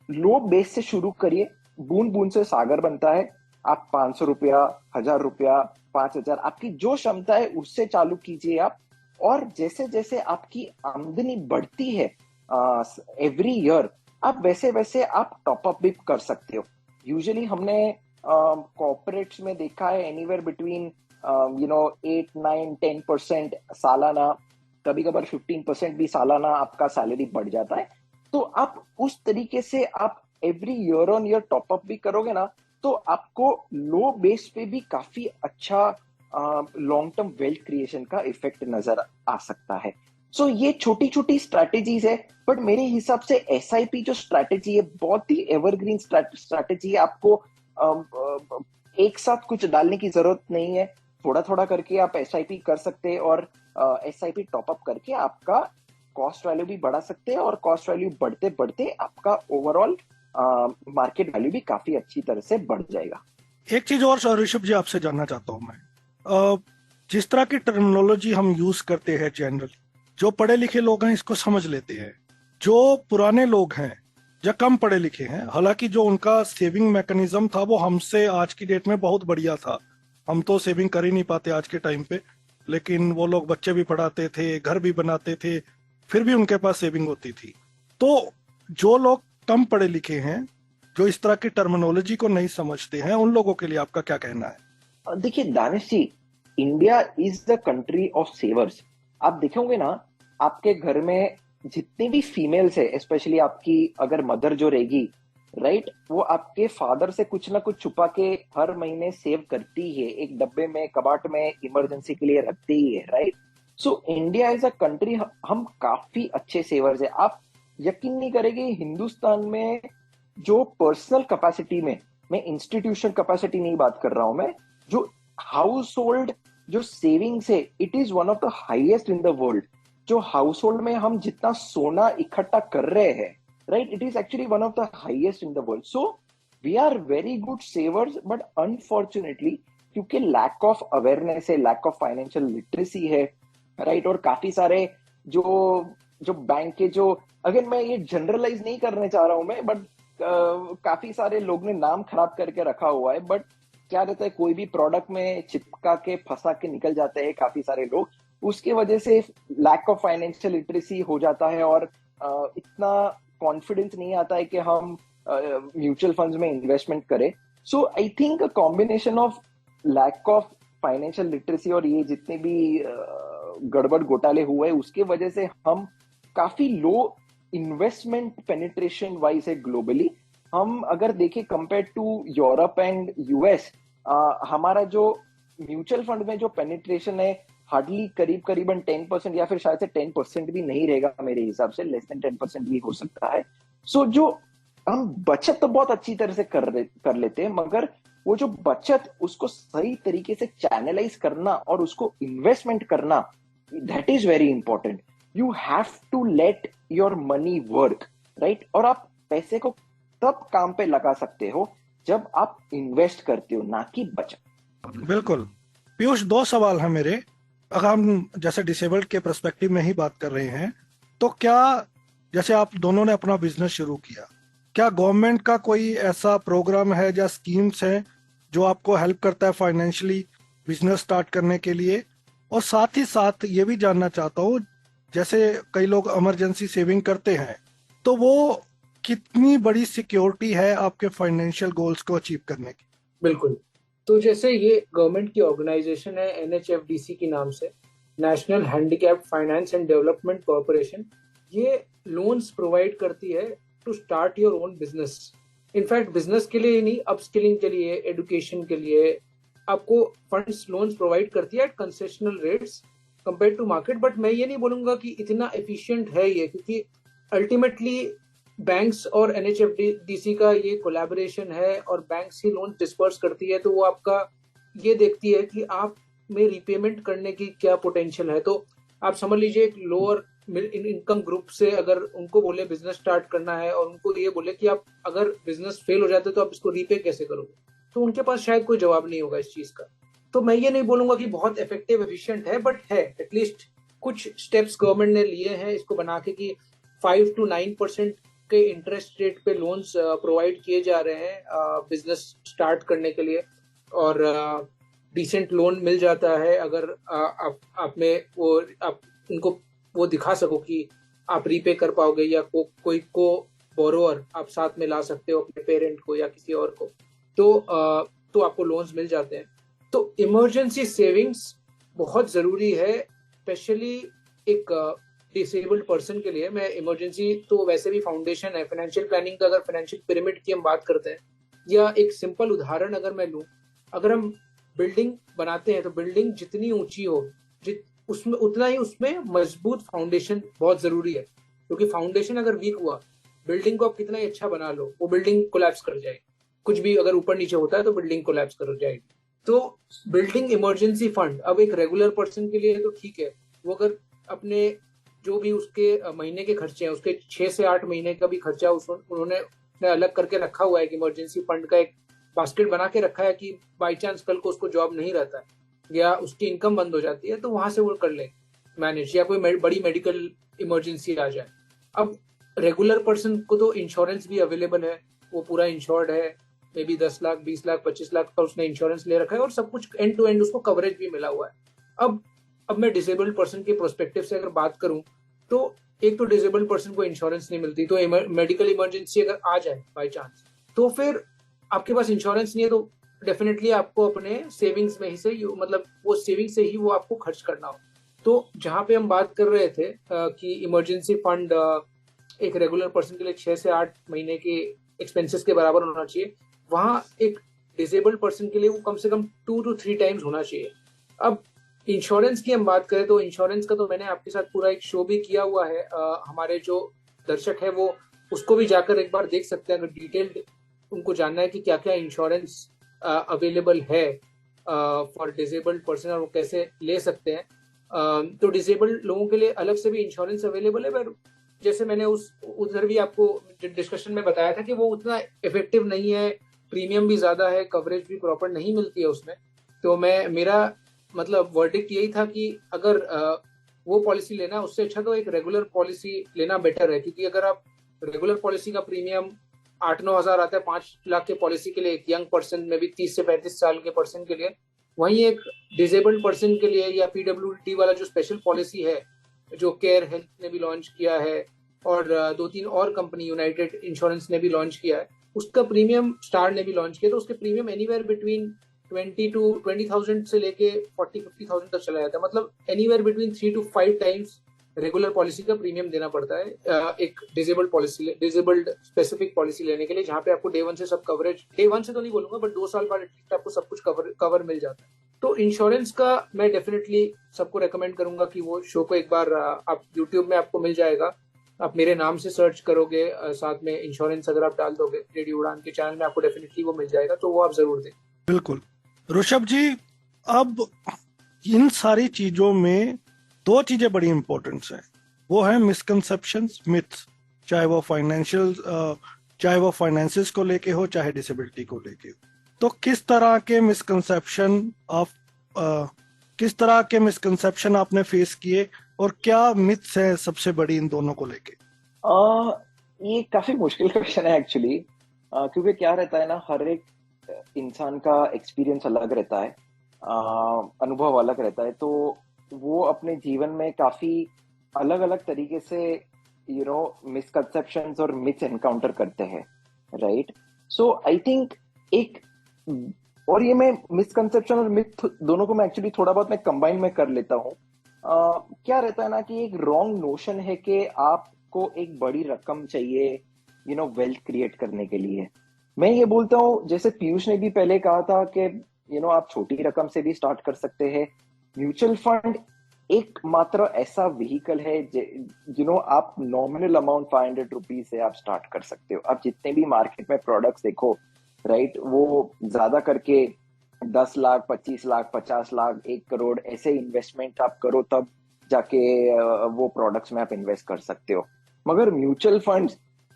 लो बेस से शुरू करिए, बूंद बूंद से सागर बनता है। आप 500 रुपया, 1,000 रुपया, 5,000, आपकी जो क्षमता है उससे चालू कीजिए आप। और जैसे जैसे आपकी आमदनी बढ़ती है एवरी ईयर, आप वैसे वैसे आप टॉपअप भी कर सकते हो। यूजुअली हमने कॉर्पोरेट्स में देखा है एनीवेयर बिटवीन 8, 9, 10% सालाना, कभी कभार 15% भी सालाना आपका सैलरी बढ़ जाता है। तो आप उस तरीके से आप every year on year top up भी करोगे ना, तो आपको लो बेस पे भी काफी अच्छा लॉन्ग टर्म वेल्थ क्रिएशन का इफेक्ट नजर आ सकता है। सो ये छोटी छोटी स्ट्रैटेजीज है, बट मेरे हिसाब से एसआईपी जो स्ट्रैटेजी है बहुत ही एवरग्रीन स्ट्रैटेजी है। आपको एक साथ कुछ डालने की जरूरत नहीं है, थोड़ा थोड़ा करके आप एसआईपी कर सकते हैं, और एसआईपी टॉपअप करके आपका कॉस्ट वैल्यू भी बढ़ा सकते हैं, और कॉस्ट वैल्यू बढ़ते बढ़ते आपका ओवरऑल मार्केट वैल्यू भी काफी अच्छी तरह से बढ़ जाएगा।
एक चीज और ऋषभ जी आपसे जानना चाहता हूं मैं, जिस तरह की टर्मिनोलॉजी हम यूज करते हैं जनरल, जो पढ़े लिखे लोग हैं इसको समझ लेते हैं, जो पुराने लोग हैं या कम पढ़े लिखे हैं, हालांकि जो उनका सेविंग मैकेनिज्म था वो हमसे आज की डेट में बहुत बढ़िया था। हम तो सेविंग कर ही नहीं पाते आज के टाइम पे, लेकिन वो लोग बच्चे भी पढ़ाते थे, घर भी बनाते थे, फिर भी उनके पास सेविंग होती थी। तो जो लोग कम पढ़े लिखे हैं, जो इस तरह की टर्मिनोलॉजी को नहीं समझते हैं, उन लोगों के लिए आपका क्या कहना है?
देखिए Danish ji, India is the country of savers. आप देखोगे ना, आपके घर में जितने भी फीमेल्स है, स्पेशली आपकी अगर मदर जो रहेगी, राइट, वो आपके फादर से कुछ ना कुछ छुपा के हर महीने सेव करती है, एक डब्बे में, कबाट में इमरजेंसी के लिए रखती ही है, right. So India is a country, हम काफी अच्छे सेवर्स है। आप यकीन नहीं करेंगे, हिंदुस्तान में जो पर्सनल कैपेसिटी में, मैं इंस्टीट्यूशन कैपेसिटी नहीं बात कर रहा हूं, मैं जो हाउस होल्ड जो सेविंग्स है, it is one of the highest in the world. जो हाउस होल्ड में हम जितना सोना इकट्ठा कर रहे हैं, right, it is actually one of the highest in the world. So we are very good savers, but unfortunately क्योंकि लैक ऑफ अवेयरनेस है, लैक ऑफ फाइनेंशियल लिटरेसी है, राइट, और काफी सारे जो जो बैंक के जो, अगर मैं ये जनरलाइज नहीं करने चाह रहा हूं मैं, बट काफी सारे लोग ने नाम खराब करके रखा हुआ है, बट क्या रहता है, कोई भी प्रोडक्ट में चिपका के फंसा के निकल जाते हैं काफी सारे लोग, उसके वजह से लैक ऑफ फाइनेंशियल लिटरेसी हो जाता है, और इतना कॉन्फिडेंस नहीं आता है कि हम म्यूचुअल फंड्स में इन्वेस्टमेंट करें। So I think a combination of lack of financial literacy और ये जितने भी गड़बड़ घोटाले हुए, उसके वजह से हम काफी लो इन्वेस्टमेंट पेनिट्रेशन वाइज है ग्लोबली। हम अगर देखें compare to Europe and US, हमारा जो म्यूचुअल फंड में जो पेनिट्रेशन है हार्डली करीबन 10%, या फिर शायद से 10% भी नहीं रहेगा मेरे हिसाब से, लेस देन 10% भी हो सकता है। सो जो हम बचत तो बहुत अच्छी तरह से कर लेते हैं, मगर वो जो बचत उसको सही तरीके से चैनलाइज करना और उसको इन्वेस्टमेंट करना, that is very important. You have to let your money work, right, और आप पैसे को तब काम पे लगा सकते हो जब आप इन्वेस्ट करते हो, ना कि बचत।
बिल्कुल। पीयूष, दो सवाल है मेरे। अगर हम जैसे डिसेबल्ड के पर्सपेक्टिव में ही बात कर रहे हैं, तो क्या, जैसे आप दोनों ने अपना बिजनेस शुरू किया, क्या गवर्नमेंट का कोई ऐसा प्रोग्राम है या स्कीम्स है जो आपको हेल्प करता है फाइनेंशियली बिजनेस स्टार्ट करने के लिए? और साथ ही साथ ये भी जानना चाहता हूँ, जैसे कई लोग इमरजेंसी सेविंग करते हैं, तो वो कितनी बड़ी सिक्योरिटी है आपके फाइनेंशियल गोल्स को अचीव करने की?
बिल्कुल। तो जैसे ये गवर्नमेंट की ऑर्गेनाइजेशन है NHFDC के नाम से, national handicap finance and development corporation, ये लोन्स प्रोवाइड करती है to start your own business. In fact business के लिए ही नहीं, अपस्किलिंग के लिए, एजुकेशन के लिए आपको फंड्स, लोन्स प्रोवाइड करती है at concessional rates compare to market. But मैं ये नहीं बोलूंगा कि इतना एफिशिएंट है ये, क्योंकि अल्टीमेटली बैंक्स और NHFDC का ये कोलैबोरेशन है, और बैंक्स ही लोन डिस्पर्स करती है, तो वो आपका ये देखती है कि आप में रीपेमेंट करने की क्या पोटेंशियल है। तो आप समझ लीजिए, एक लोअर इनकम ग्रुप से अगर उनको बोले बिजनेस स्टार्ट करना है, और उनको ये बोले कि आप अगर बिजनेस फेल हो जाते तो आप इसको रीपे कैसे करोगे, तो उनके पास शायद कोई जवाब नहीं होगा इस चीज का। तो मैं ये नहीं बोलूंगा कि बहुत इफेक्टिव एफिशिएंट है, बट है, एटलीस्ट कुछ स्टेप्स गवर्नमेंट ने लिए हैं इसको बना के कि 5 to 9% के इंटरेस्ट रेट पे लोन्स प्रोवाइड किए जा रहे हैं बिजनेस स्टार्ट करने के लिए, और डिसेंट लोन मिल जाता है अगर आप में वो, आप उनको वो दिखा सको कि आप रीपे कर पाओगे, या कोई को बोरोअर आप साथ में ला सकते हो, अपने पेरेंट को या किसी और को, तो आपको लोन्स मिल जाते हैं। तो इमरजेंसी सेविंग्स बहुत जरूरी है, स्पेशली एक डिसेबल्ड पर्सन के लिए। मैं इमरजेंसी तो वैसे भी फाउंडेशन है फाइनेंशियल प्लानिंग का, अगर फाइनेंशियल पिरामिड की हम बात करते हैं, या एक सिंपल उदाहरण अगर मैं लूं, अगर हम बिल्डिंग बनाते हैं तो बिल्डिंग जितनी ऊंची हो, उसमें उतना ही उसमें मजबूत फाउंडेशन बहुत जरूरी है, क्योंकि फाउंडेशन अगर वीक हुआ, बिल्डिंग को आप कितना ही अच्छा बना लो, वो बिल्डिंग कोलैप्स कर जाएगी। कुछ भी अगर ऊपर नीचे होता है तो बिल्डिंग कोलैप्स कर जाएगी। तो बिल्डिंग इमरजेंसी फंड अब एक रेगुलर पर्सन के लिए तो ठीक है, वो अगर अपने जो भी उसके महीने के खर्चे हैं, उसके 6 से 8 महीने का भी खर्चा उन्होंने अलग करके रखा हुआ है, कि इमरजेंसी फंड का एक बास्केट बना के रखा है कि बाई चांस कल को उसको जॉब नहीं रहता है या उसकी इनकम बंद हो जाती है, तो वहां से वो कर ले मैनेज, या कोई बड़ी मेडिकल इमरजेंसी आ जाए। अब रेगुलर पर्सन को तो इंश्योरेंस भी अवेलेबल है, वो पूरा इंश्योर्ड है, मे बी 10 लाख 20 लाख 25 लाख का उसने इंश्योरेंस ले रखा है और सब कुछ एंड टू एंड उसको कवरेज भी मिला हुआ है। अब मैं डिसेबल्ड पर्सन के प्रोस्पेक्टिव से अगर बात करूं तो एक तो डिसेबल्ड पर्सन को इंश्योरेंस नहीं मिलती, तो मेडिकल इमरजेंसी अगर आ जाए बाई चांस, तो फिर आपके पास इंश्योरेंस नहीं है, तो डेफिनेटली आपको अपने सेविंग्स में ही से मतलब वो सेविंग से ही वो आपको खर्च करना हो। तो जहां पे हम बात कर रहे थे कि इमरजेंसी फंड एक रेगुलर पर्सन के लिए 6 से 8 महीने के एक्सपेंसेस के बराबर होना चाहिए, वहां एक डिसेबल्ड पर्सन के लिए वो कम से कम 2 to 3 टाइम्स होना चाहिए। अब इंश्योरेंस की हम बात करें तो इंश्योरेंस का तो मैंने आपके साथ पूरा एक शो भी किया हुआ है, हमारे जो दर्शक है वो उसको भी जाकर एक बार देख सकते हैं अगर डिटेल्ड उनको जानना है कि क्या क्या इंश्योरेंस अवेलेबल है फॉर डिसेबल्ड पर्सन और वो कैसे ले सकते हैं। तो डिसेबल्ड लोगों के लिए अलग से भी इंश्योरेंस अवेलेबल है, पर जैसे मैंने उधर भी आपको डिस्कशन में बताया था कि वो उतना इफेक्टिव नहीं है, प्रीमियम भी ज्यादा है, कवरेज भी प्रॉपर नहीं मिलती है उसमें। तो मेरा मतलब वर्डिक्ट यही था कि अगर वो पॉलिसी लेना उससे अच्छा तो एक रेगुलर पॉलिसी लेना बेटर है, क्योंकि अगर आप रेगुलर पॉलिसी का प्रीमियम 8-9 हजार आता है 5 लाख के पॉलिसी के लिए एक यंग पर्सन में भी 30 से 35 साल के पर्सन के लिए, वहीं एक डिसेबल्ड पर्सन के लिए या पीडब्ल्यूडी वाला जो स्पेशल पॉलिसी है जो केयर हेल्थ ने भी लॉन्च किया है और 2-3 और कंपनी यूनाइटेड इंश्योरेंस ने भी लॉन्च किया है, उसका प्रीमियम स्टार ने भी लॉन्च किया, तो उसके प्रीमियम एनीवेयर बिटवीन 20,000 से लेके 40-50,000 तक चला जाता है। मतलब anywhere between 3 to 5 times regular policy का प्रीमियम देना पड़ता है एक डिसेबल्ड स्पेसिफिक पॉलिसी लेने के लिए, जहां पे आपको डे 1 से सब कवरेज, डे 1 से तो नहीं बोलूंगा बट 2 साल बाद एटलीस्ट आपको सब कुछ कवर मिल जाता है। तो इंश्योरेंस का मैं डेफिनेटली सबको रेकमेंड करूंगा कि वो शो को एक बार आप यूट्यूब में आपको मिल जाएगा, आप मेरे नाम से सर्च करोगे, साथ में इंश्योरेंस अगर आप डाल दोगे रेडियो उड़ान के चैनल में आपको डेफिनेटली वो मिल जाएगा, तो वो आप जरूर दें।
बिल्कुल ऋषभ जी, अब इन सारी चीजों में 2 चीजें बड़ी इंपॉर्टेंट हैं, वो है मिसकंसेप्शंस, मिथ्स, चाहे वो फाइनेंसिस को लेके हो चाहे डिसेबिलिटी को लेके हो। तो किस तरह के मिसकंसेप्शन आपने फेस किए और क्या मिथ्स है सबसे बड़ी इन दोनों को लेके?
ये काफी मुश्किल क्वेश्चन है एक्चुअली, क्योंकि क्या रहता है ना, हर एक इंसान का एक्सपीरियंस अलग रहता है, अनुभव अलग रहता है, तो वो अपने जीवन में काफी अलग अलग तरीके से मिसकंसेप्शंस और मिथ्स एनकाउंटर करते हैं, राइट? सो आई थिंक और ये मैं मिसकंसेप्शन और मिथ दोनों को मैं एक्चुअली थोड़ा बहुत मैं कंबाइन में कर लेता हूँ। क्या रहता है ना कि एक रॉन्ग नोशन है कि आपको एक बड़ी रकम चाहिए वेल्थ क्रिएट करने के लिए। मैं ये बोलता हूँ, जैसे पीयूष ने भी पहले कहा था कि आप छोटी रकम से भी स्टार्ट कर सकते हैं। म्यूचुअल फंड एक मात्र ऐसा व्हीकल है आप नॉमिनल अमाउंट 500 रुपीज से आप स्टार्ट कर सकते हो। आप जितने भी मार्केट में प्रोडक्ट्स देखो, राइट, वो ज्यादा करके 10 लाख 25 लाख 50 लाख 1 करोड़ ऐसे इन्वेस्टमेंट आप करो तब जाके वो प्रोडक्ट्स में आप इन्वेस्ट कर सकते हो। मगर म्यूचुअल फंड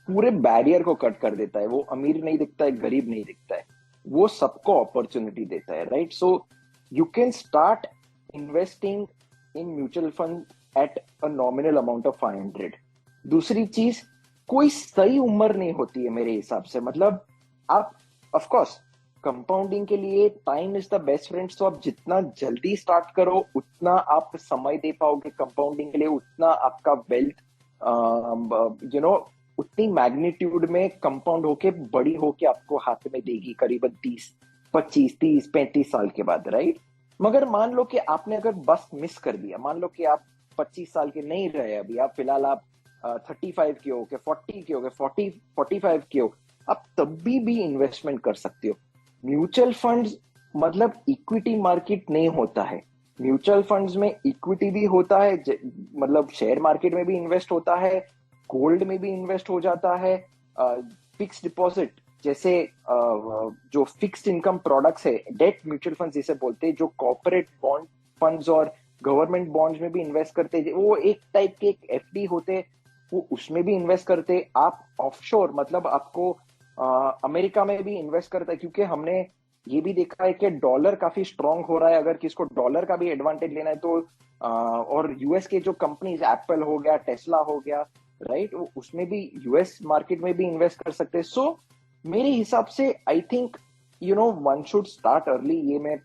पूरे बैरियर को कट कर देता है, वो अमीर नहीं दिखता है, गरीब नहीं दिखता है, वो सबको अपॉर्चुनिटी देता है, right? So you can start investing in mutual fund at a nominal amount of 500। दूसरी चीज, कोई सही उम्र नहीं होती है मेरे हिसाब से। मतलब आप ऑफ कोर्स कंपाउंडिंग के लिए time is the best friend, तो आप जितना जल्दी स्टार्ट करो उतना आप समय दे पाओगे कंपाउंडिंग के लिए, उतना आपका वेल्थ उतनी मैग्नीट्यूड में कंपाउंड होके बड़ी होके आपको हाथ में देगी करीबन 25-30-35 साल के बाद, राइट? मगर मान लो कि आपने अगर बस मिस कर दिया, मान लो कि आप 25 साल के नहीं रहे, अभी आप फिलहाल आप 35 के हो के 40 के हो के 45 के हो, आप तब भी इन्वेस्टमेंट कर सकते हो। म्यूचुअल फंड्स मतलब इक्विटी मार्केट नहीं होता है। म्यूचुअल फंड्स में इक्विटी भी होता है, मतलब शेयर मार्केट में भी इन्वेस्ट होता है, गोल्ड में भी इन्वेस्ट हो जाता है, फिक्स डिपॉजिट जैसे जो फिक्स्ड इनकम प्रोडक्ट्स है, डेट म्यूचुअल फंड्स जिसे बोलते हैं, जो कॉर्पोरेट बॉन्ड फंड्स और गवर्नमेंट बॉन्ड्स में भी इन्वेस्ट करते हैं, वो एक टाइप के एक एफडी होते हैं, वो उसमें भी इन्वेस्ट करते हैं। आप ऑफशोर मतलब आपको अमेरिका में भी इन्वेस्ट करता है, क्योंकि हमने ये भी देखा है कि डॉलर काफी स्ट्रांग हो रहा है। अगर किसको डॉलर का भी एडवांटेज लेना है तो और यूएस के जो कंपनीज एप्पल हो गया, टेस्ला हो गया, राइट, उसमें भी यूएस मार्केट में भी इन्वेस्ट कर सकते हैं. सो मेरे हिसाब से I think one should start early. ये मैं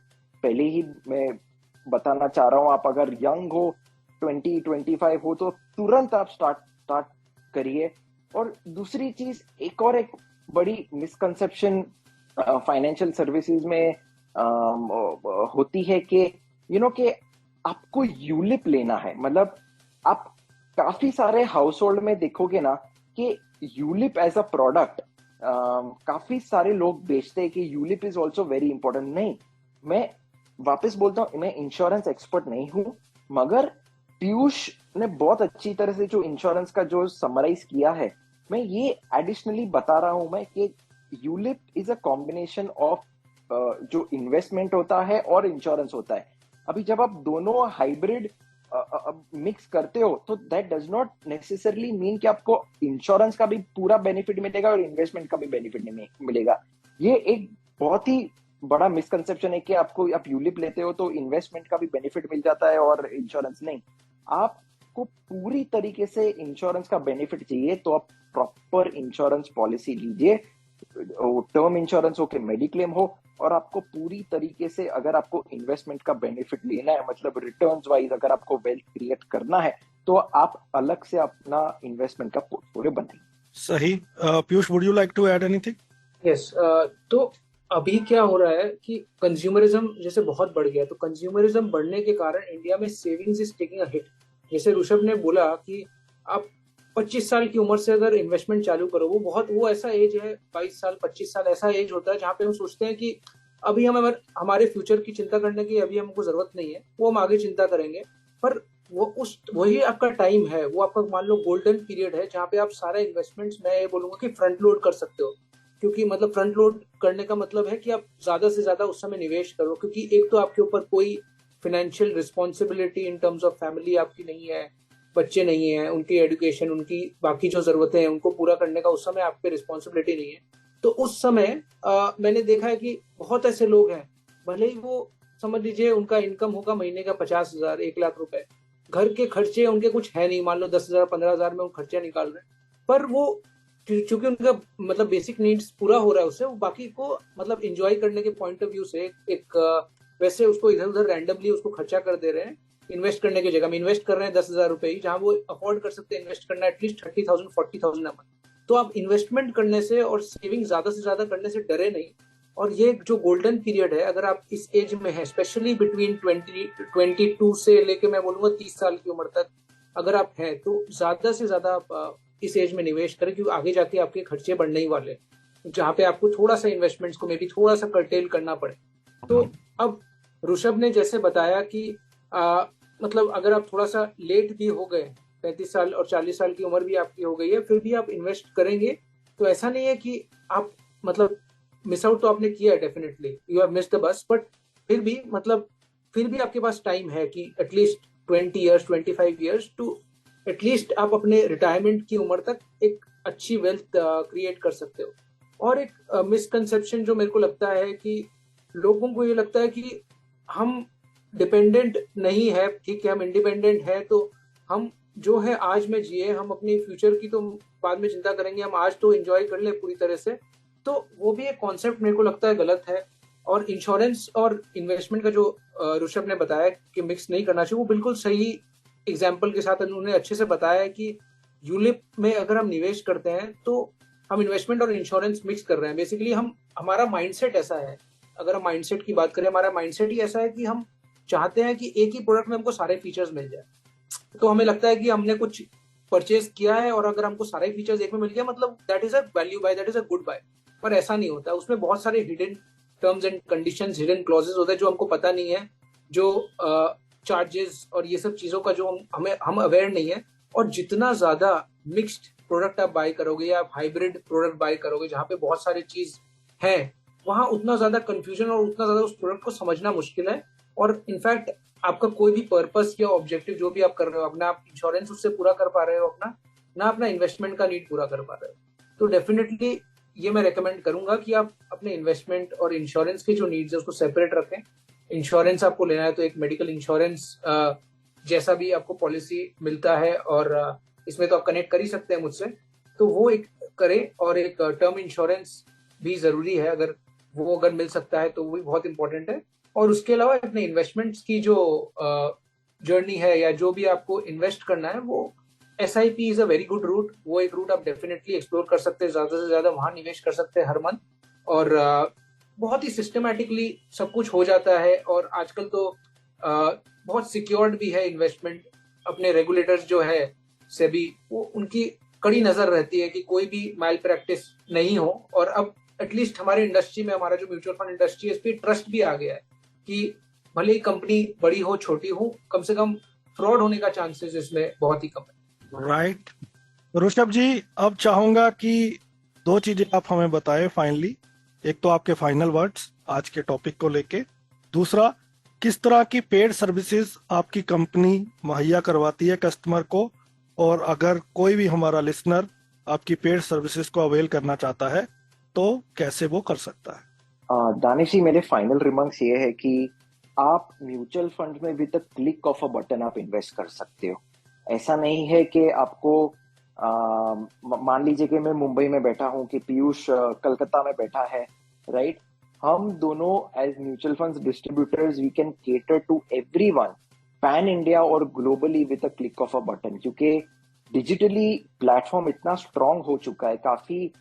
पहले ही मैं बताना चाह रहा हूँ. आप अगर यंग हो, 20-25 हो, तो तुरंत आप स्टार्ट करिए. और दूसरी चीज, एक बड़ी मिसकंसेप्शन फाइनेंशियल सर्विसेज में होती है कि कि आपको यूलिप लेना है. मतलब आप काफी सारे हाउस होल्ड में देखोगे ना कि यूलिप एज अ प्रोडक्ट काफी सारे लोग बेचते हैं कि ULIP is also very important. नहीं, मैं वापस बोलता हूँ, मैं इंश्योरेंस एक्सपर्ट नहीं हूं, मगर पीयूष ने बहुत अच्छी तरह से जो इंश्योरेंस का जो समराइज किया है, मैं ये एडिशनली बता रहा हूं मैं कि ULIP is a combination of जो इन्वेस्टमेंट होता है और इंश्योरेंस होता है. अभी जब आप दोनों हाइब्रिड मिक्स करते हो तो that does not necessarily mean कि आपको इंश्योरेंस का भी पूरा बेनिफिट मिलेगा और इन्वेस्टमेंट का भी बेनिफिट नहीं मिलेगा. ये एक बहुत ही बड़ा मिसकंसेप्शन है कि आप यूलिप लेते हो तो इन्वेस्टमेंट का भी बेनिफिट मिल जाता है और इंश्योरेंस नहीं. आपको पूरी तरीके से इंश्योरेंस का बेनिफिट चाहिए तो आप प्रॉपर इंश्योरेंस पॉलिसी लीजिए. टर्म इंश्योरेंस हो कि मेडिक्लेम हो, और आपको पूरी तरीके से अगर आपको इन्वेस्टमेंट का बेनिफिट लेना है, मतलब रिटर्न्स वाइज अगर आपको वेल्थ क्रिएट करना है, तो आप अलग से अपना इन्वेस्टमेंट का पोर्टफोलियो बनाइए.
सही. Piyush, would you like to add anything?
Yes. तो अभी क्या हो रहा है कि कंज्यूमरिज्म जैसे बहुत बढ़ गया है, तो कंज्यूमरिज्म बढ़ने के कारण इंडिया में savings is taking a hit. जैसे ऋषभ ने बोला कि आप 25 साल की उम्र से अगर इन्वेस्टमेंट चालू करो, वो ऐसा एज है, 22 साल 25 साल ऐसा एज होता है जहाँ पे हम सोचते हैं कि अभी हम हमारे फ्यूचर की चिंता करने की अभी हमको जरूरत नहीं है, वो हम आगे चिंता करेंगे. पर वही आपका टाइम है, वो आपका मान लो गोल्डन पीरियड है जहाँ पे आप सारे इन्वेस्टमेंट्स, मैं ये बोलूंगा कि फ्रंट लोड कर सकते हो. क्योंकि मतलब फ्रंट लोड करने का मतलब है कि आप ज्यादा से ज्यादा उस समय निवेश करो, क्योंकि एक तो आपके ऊपर कोई financial responsibility in terms of family आपकी नहीं है, बच्चे नहीं है, उनकी एजुकेशन, उनकी बाकी जो जरूरतें हैं उनको पूरा करने का उस समय आप पे रिस्पॉन्सिबिलिटी नहीं है. तो उस समय मैंने देखा है कि बहुत ऐसे लोग हैं, भले ही वो समझ लीजिए उनका इनकम होगा महीने का 50,000 1 लाख रुपए, घर के खर्चे उनके कुछ है नहीं, मान लो 10,000 15,000 में वो खर्चा निकाल रहे हैं, पर वो चूंकि उनका मतलब बेसिक नीड्स पूरा हो रहा है उससे, वो बाकी को मतलब एंजॉय करने के पॉइंट ऑफ व्यू से एक वैसे उसको इधर उधर रैंडमली उसको खर्चा कर दे रहे हैं. इन्वेस्ट करने की जगह में इन्वेस्ट कर रहे हैं 10,000 रुपए ही, जहां वो अफोर्ड कर सकते हैं इन्वेस्ट करना एटलीस्ट 30,000 40,000 मंथ. तो आप इन्वेस्टमेंट करने से और सेविंग ज्यादा से ज्यादा करने से डरे नहीं. और ये जो गोल्डन पीरियड है, अगर आप इस एज में है, स्पेशली बिटवीन 22 से लेके मैं बोलूंगा 30 साल की उम्र तक अगर आप हैं, तो ज्यादा से ज्यादा आप इस एज में निवेश करें, क्योंकि आगे जाके आपके खर्चे बढ़ने ही वाले, जहाँ पे आपको थोड़ा सा इन्वेस्टमेंट्स को मे बी थोड़ा सा कर्टेल करना पड़े. तो अब ऋषभ ने जैसे बताया कि मतलब अगर आप थोड़ा सा लेट भी हो गए, 35 साल और 40 साल की उम्र भी आपकी हो गई है, फिर भी आप इन्वेस्ट करेंगे, तो ऐसा नहीं है कि आप मतलब मिस आउट तो आपने किया है, definitely you have missed the bus, but फिर भी मतलब फिर भी आपके पास टाइम है कि at least 20 years 25 years to at least आप अपने रिटायरमेंट की उम्र तक एक अच्छी वेल्थ क्रिएट कर सकते हो. और एक मिसकंसेप्शन जो मेरे को लगता है कि लोगों को ये लगता है कि हम डिपेंडेंट नहीं है, ठीक है, हम इंडिपेंडेंट है, तो हम जो है आज में जिए, हम अपनी फ्यूचर की तो बाद में चिंता करेंगे, हम आज तो एंजॉय कर ले पूरी तरह से. तो वो भी एक कॉन्सेप्ट मेरे को लगता है गलत है. और इंश्योरेंस और इन्वेस्टमेंट का जो ऋषभ ने बताया कि मिक्स नहीं करना चाहिए, वो बिल्कुल सही एग्जाम्पल के साथ उन्होंने अच्छे से बताया है कि यूलिप में अगर हम निवेश करते हैं तो हम इन्वेस्टमेंट और इंश्योरेंस मिक्स कर रहे हैं. बेसिकली हमारा माइंडसेट ऐसा है, अगर हम माइंडसेट की बात करें, हमारा माइंडसेट ही ऐसा है कि हम चाहते हैं कि एक ही प्रोडक्ट में हमको सारे फीचर्स मिल जाए. तो हमें लगता है कि हमने कुछ परचेज किया है और अगर हमको सारे फीचर्स एक में मिल गया, मतलब that is a value buy, that is a good buy. पर ऐसा नहीं होता, उसमें बहुत सारे hidden terms and conditions, hidden clauses होते हैं जो हमको पता नहीं है, जो चार्जेस और ये सब चीजों का जो हम अवेयर नहीं है. और जितना ज्यादा मिक्स्ड प्रोडक्ट आप बाय करोगे या आप हाइब्रिड प्रोडक्ट बाय करोगे जहाँ पे बहुत सारी चीज है, वहां उतना ज्यादा कंफ्यूजन और उतना ज्यादा उस प्रोडक्ट को समझना मुश्किल है. और इनफैक्ट आपका कोई भी पर्पस या ऑब्जेक्टिव जो भी आप कर रहे हो, अपना आप इंश्योरेंस उससे पूरा कर पा रहे हो अपना, ना अपना इन्वेस्टमेंट का नीड पूरा कर पा रहे हो. तो डेफिनेटली ये मैं रेकमेंड करूंगा कि आप अपने इन्वेस्टमेंट और इंश्योरेंस के जो नीड्स है उसको सेपरेट रखें. इंश्योरेंस आपको लेना है तो एक मेडिकल इंश्योरेंस जैसा भी आपको पॉलिसी मिलता है, और इसमें तो आप कनेक्ट कर ही सकते हैं मुझसे, तो वो एक करें। और एक टर्म इंश्योरेंस भी जरूरी है, अगर मिल सकता है तो वो भी बहुत इंपॉर्टेंट है। और उसके अलावा अपने इन्वेस्टमेंट्स की जो जर्नी है या जो भी आपको इन्वेस्ट करना है, वो SIP is a very good route. वो एक रूट आप डेफिनेटली एक्सप्लोर कर सकते हैं, ज्यादा से ज्यादा वहां निवेश कर सकते हैं हर मंथ। और बहुत ही सिस्टमैटिकली सब कुछ हो जाता है। और आजकल तो बहुत सिक्योर्ड भी है इन्वेस्टमेंट। अपने रेगुलेटर्स जो है सेबी, वो उनकी कड़ी नजर रहती है कि कोई भी माइल प्रैक्टिस नहीं हो। और अब एटलीस्ट हमारे इंडस्ट्री में, हमारा जो म्यूचुअल फंड इंडस्ट्री है, इस पर ट्रस्ट भी आ गया है कि भले ही कंपनी बड़ी हो छोटी हो, कम से कम फ्रॉड होने का चांसेस इसमें बहुत ही कम है।
राइट। ऋषभ जी, अब चाहूंगा कि दो चीजें आप हमें बताएं फाइनली। एक तो आपके फाइनल वर्ड्स आज के टॉपिक को लेके, दूसरा किस तरह की पेड सर्विसेज आपकी कंपनी मुहैया करवाती है कस्टमर को, और अगर कोई भी हमारा लिसनर आपकी पेड सर्विसेज को अवेल करना चाहता है तो कैसे वो कर सकता है।
दानिश जी, मेरे फाइनल रिमार्क्स ये है कि आप म्यूचुअल फंड में with the click of a button आप इन्वेस्ट कर सकते हो। ऐसा नहीं है कि आपको मान लीजिए कि मैं मुंबई में बैठा हूं कि पीयूष कलकत्ता में बैठा है, राइट। हम दोनों as mutual funds distributors we can cater to everyone pan India और globally with the click of a button, क्योंकि डिजिटली प्लेटफॉर्म इतना स्ट्रांग हो चुका है, काफी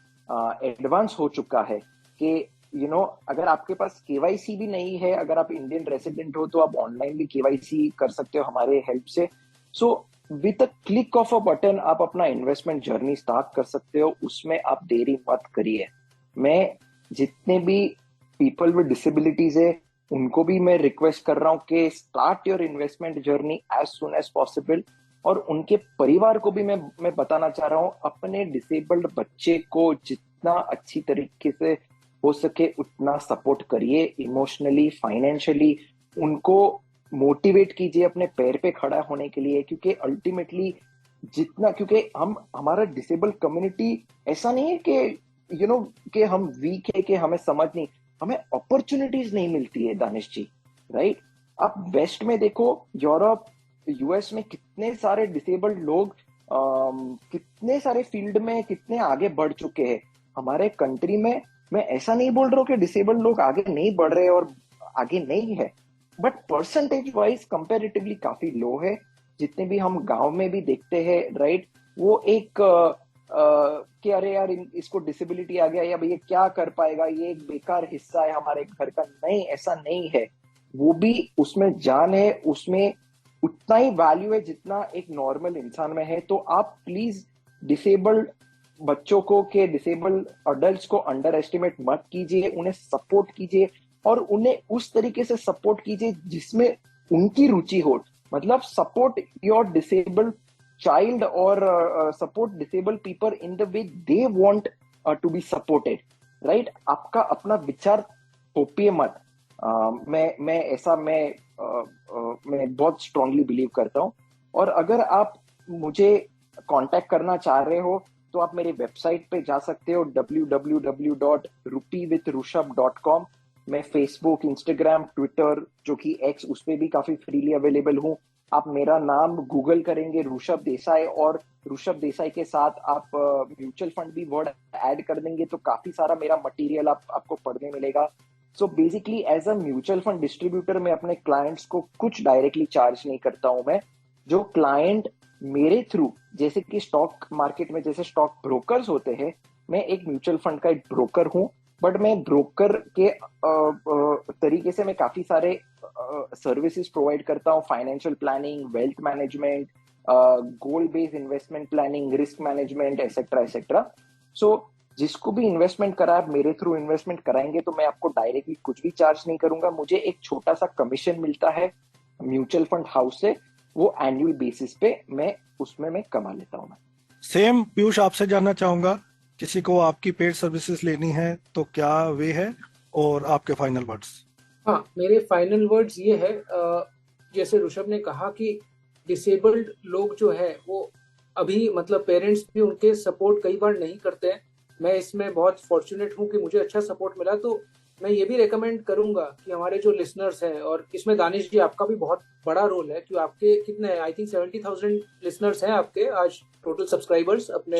एडवांस हो चुका है कि अगर आपके पास केवाईसी भी नहीं है, अगर आप इंडियन रेसिडेंट हो तो आप ऑनलाइन भी केवाईसी कर सकते हो हमारे हेल्प से। So with the click of a button आप अपना इन्वेस्टमेंट जर्नी स्टार्ट कर सकते हो। उसमें आप देरी मत करिए। मैं जितने भी पीपल विद डिसेबिलिटीज है उनको भी मैं रिक्वेस्ट कर रहा हूं कि start your investment journey as soon as possible. और उनके परिवार को भी मैं बताना चाह रहा हूं, अपने डिसेबल्ड बच्चे को जितना अच्छी तरीके से हो सके उतना सपोर्ट करिए, इमोशनली, फाइनेंशियली उनको मोटिवेट कीजिए अपने पैर पे खड़ा होने के लिए। क्योंकि अल्टीमेटली जितना, क्योंकि हमारा डिसेबल्ड कम्युनिटी ऐसा नहीं है कि कि हम वीक है, कि हमें समझ नहीं, हमें अपॉर्चुनिटीज नहीं मिलती है दानिश जी, राइट। आप वेस्ट में देखो, यूरोप, US में कितने सारे डिसेबल्ड लोग कितने सारे फील्ड में कितने आगे बढ़ चुके हैं। हमारे कंट्री में मैं ऐसा नहीं बोल रहा हूँ कि डिसेबल्ड लोग आगे नहीं बढ़ रहे और आगे नहीं है, बट परसेंटेज वाइज कंपैरेटिवली काफी लो है। जितने भी हम गांव में भी देखते हैं, राइट, वो एक कि अरे यार इसको डिसेबिलिटी आ गया या भैया क्या कर पाएगा, ये एक बेकार हिस्सा है हमारे घर का। नहीं, ऐसा नहीं है। वो भी उसमें जान है, उसमें उतना ही वैल्यू है जितना एक नॉर्मल इंसान में है। तो आप प्लीज डिसेबल्ड बच्चों को के डिसेबल्ड अडल्ट्स को अंडर एस्टिमेट मत कीजिए, उन्हें सपोर्ट कीजिए और उन्हें उस तरीके से सपोर्ट कीजिए जिसमें उनकी रुचि हो। मतलब सपोर्ट योर डिसेबल्ड चाइल्ड और support disabled people in the way they want to be supported, right. आपका अपना विचार थोपिए मत। मैं बहुत स्ट्रांगली बिलीव करता हूँ। और अगर आप मुझे कांटेक्ट करना चाह रहे हो तो आप मेरी वेबसाइट पे जा सकते हो www.rupivithrushabh.com। मैं फेसबुक, इंस्टाग्राम, ट्विटर जो कि एक्स, उस पे भी काफी फ्रीली अवेलेबल हूँ। आप मेरा नाम गूगल करेंगे ऋषभ देसाई, और ऋषभ देसाई के साथ आप म्यूचुअल फंड भी वर्ड ऐड कर देंगे तो काफी सारा मेरा मटेरियल आपको पढ़ने मिलेगा। So basically as a mutual fund distributor मैं अपने क्लाइंट्स को कुछ डायरेक्टली चार्ज नहीं करता हूं। मैं जो क्लाइंट मेरे थ्रू, जैसे कि स्टॉक मार्केट में जैसे स्टॉक ब्रोकर्स होते हैं, मैं एक म्यूचुअल फंड का एक ब्रोकर हूं। बट मैं ब्रोकर के तरीके से मैं काफी सारे सर्विसेज प्रोवाइड करता हूं, financial planning, wealth management, goal based investment planning, risk management, etcetera etcetera. So जिसको भी इन्वेस्टमेंट करा, आप मेरे थ्रू इन्वेस्टमेंट कराएंगे तो मैं आपको डायरेक्टली कुछ भी चार्ज नहीं करूंगा। मुझे एक छोटा सा कमीशन मिलता है म्यूचुअल फंड हाउस से, वो एनुअल बेसिस पे मैं कमा लेता हूँ।
सेम पीयूष, आपसे जानना चाहूंगा, किसी को आपकी पेड सर्विसेज लेनी है तो क्या वे है, और आपके फाइनल वर्ड्स।
हाँ, मेरे फाइनल वर्ड्स ये है, जैसे ऋषभ ने कहा कि डिसेबल्ड लोग जो है वो अभी मतलब पेरेंट्स भी उनके सपोर्ट कई बार नहीं करते हैं। मैं इसमें बहुत फॉर्चुनेट हूँ कि मुझे अच्छा सपोर्ट मिला। तो मैं ये भी रेकमेंड करूंगा कि हमारे जो लिसनर्स हैं, और इसमें दानिश जी आपका भी बहुत बड़ा रोल है, कि आपके कितने, आई थिंक 70,000 लिसनर्स हैं आपके आज टोटल सब्सक्राइबर्स अपने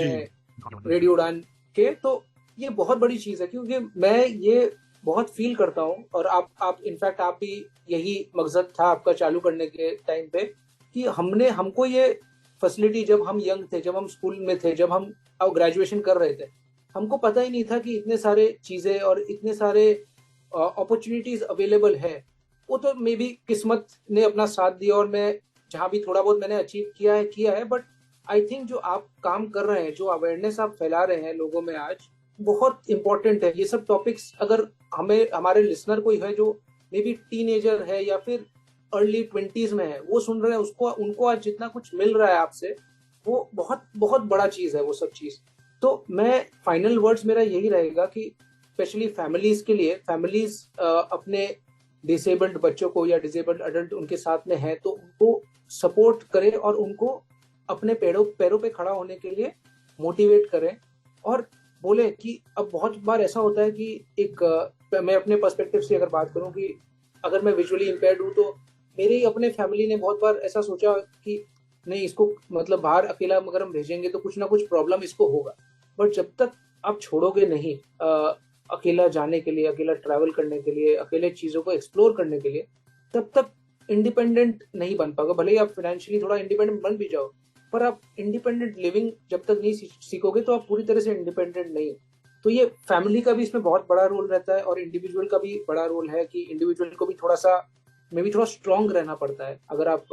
रेडियो उड़ान के। तो ये बहुत बड़ी चीज है, क्योंकि मैं ये बहुत फील करता हूँ, और आप इनफैक्ट आप भी यही मकसद था आपका चालू करने के टाइम पे, कि हमको ये फैसिलिटी जब हम यंग थे, जब हम स्कूल में थे, जब हम ग्रेजुएशन कर रहे थे, हमको पता ही नहीं था कि इतने सारे चीजें और इतने सारे अपॉर्चुनिटीज अवेलेबल है। वो तो मे बी किस्मत ने अपना साथ दिया, और मैं जहाँ भी थोड़ा बहुत मैंने अचीव किया है, बट आई थिंक जो आप काम कर रहे हैं, जो अवेयरनेस आप फैला रहे हैं लोगों में आज, बहुत इंपॉर्टेंट है। ये सब टॉपिक्स अगर हमारे लिसनर कोई है जो मे बी टीनेजर है या फिर अर्ली 20s में है, वो सुन रहे हैं, उनको आज जितना कुछ मिल रहा है आपसे, वो बहुत बहुत बड़ा चीज है वो सब चीज। तो मैं फाइनल वर्ड्स मेरा यही रहेगा कि स्पेशली फैमिलीज के लिए, फैमिलीज अपने डिसेबल्ड बच्चों को या डिसेबल्ड अडल्ट उनके साथ में है, तो उनको सपोर्ट करें और उनको अपने पैरों पे खड़ा होने के लिए मोटिवेट करें, और बोले कि अब बहुत बार ऐसा होता है कि मैं अपने पर्सपेक्टिव से अगर बात करूं कि अगर मैं विजुअली इम्पेयर्ड हूं, तो मेरे ही अपने फैमिली ने बहुत बार ऐसा सोचा कि नहीं, इसको मतलब बाहर अकेला अगर हम भेजेंगे तो कुछ ना कुछ प्रॉब्लम इसको होगा। बट जब तक आप छोड़ोगे नहीं अकेला जाने के लिए, अकेला ट्रैवल करने के लिए, अकेले चीजों को एक्सप्लोर करने के लिए, तब तक इंडिपेंडेंट नहीं बन पाओगे। भले ही आप फाइनेंशियली थोड़ा इंडिपेंडेंट बन भी जाओ, पर आप इंडिपेंडेंट लिविंग जब तक नहीं सीखोगे तो आप पूरी तरह से इंडिपेंडेंट नहीं हो। तो ये फैमिली का भी इसमें बहुत बड़ा रोल रहता है, और इंडिविजुअल का भी बड़ा रोल है कि इंडिविजुअल को भी थोड़ा स्ट्रांग रहना पड़ता है। अगर आप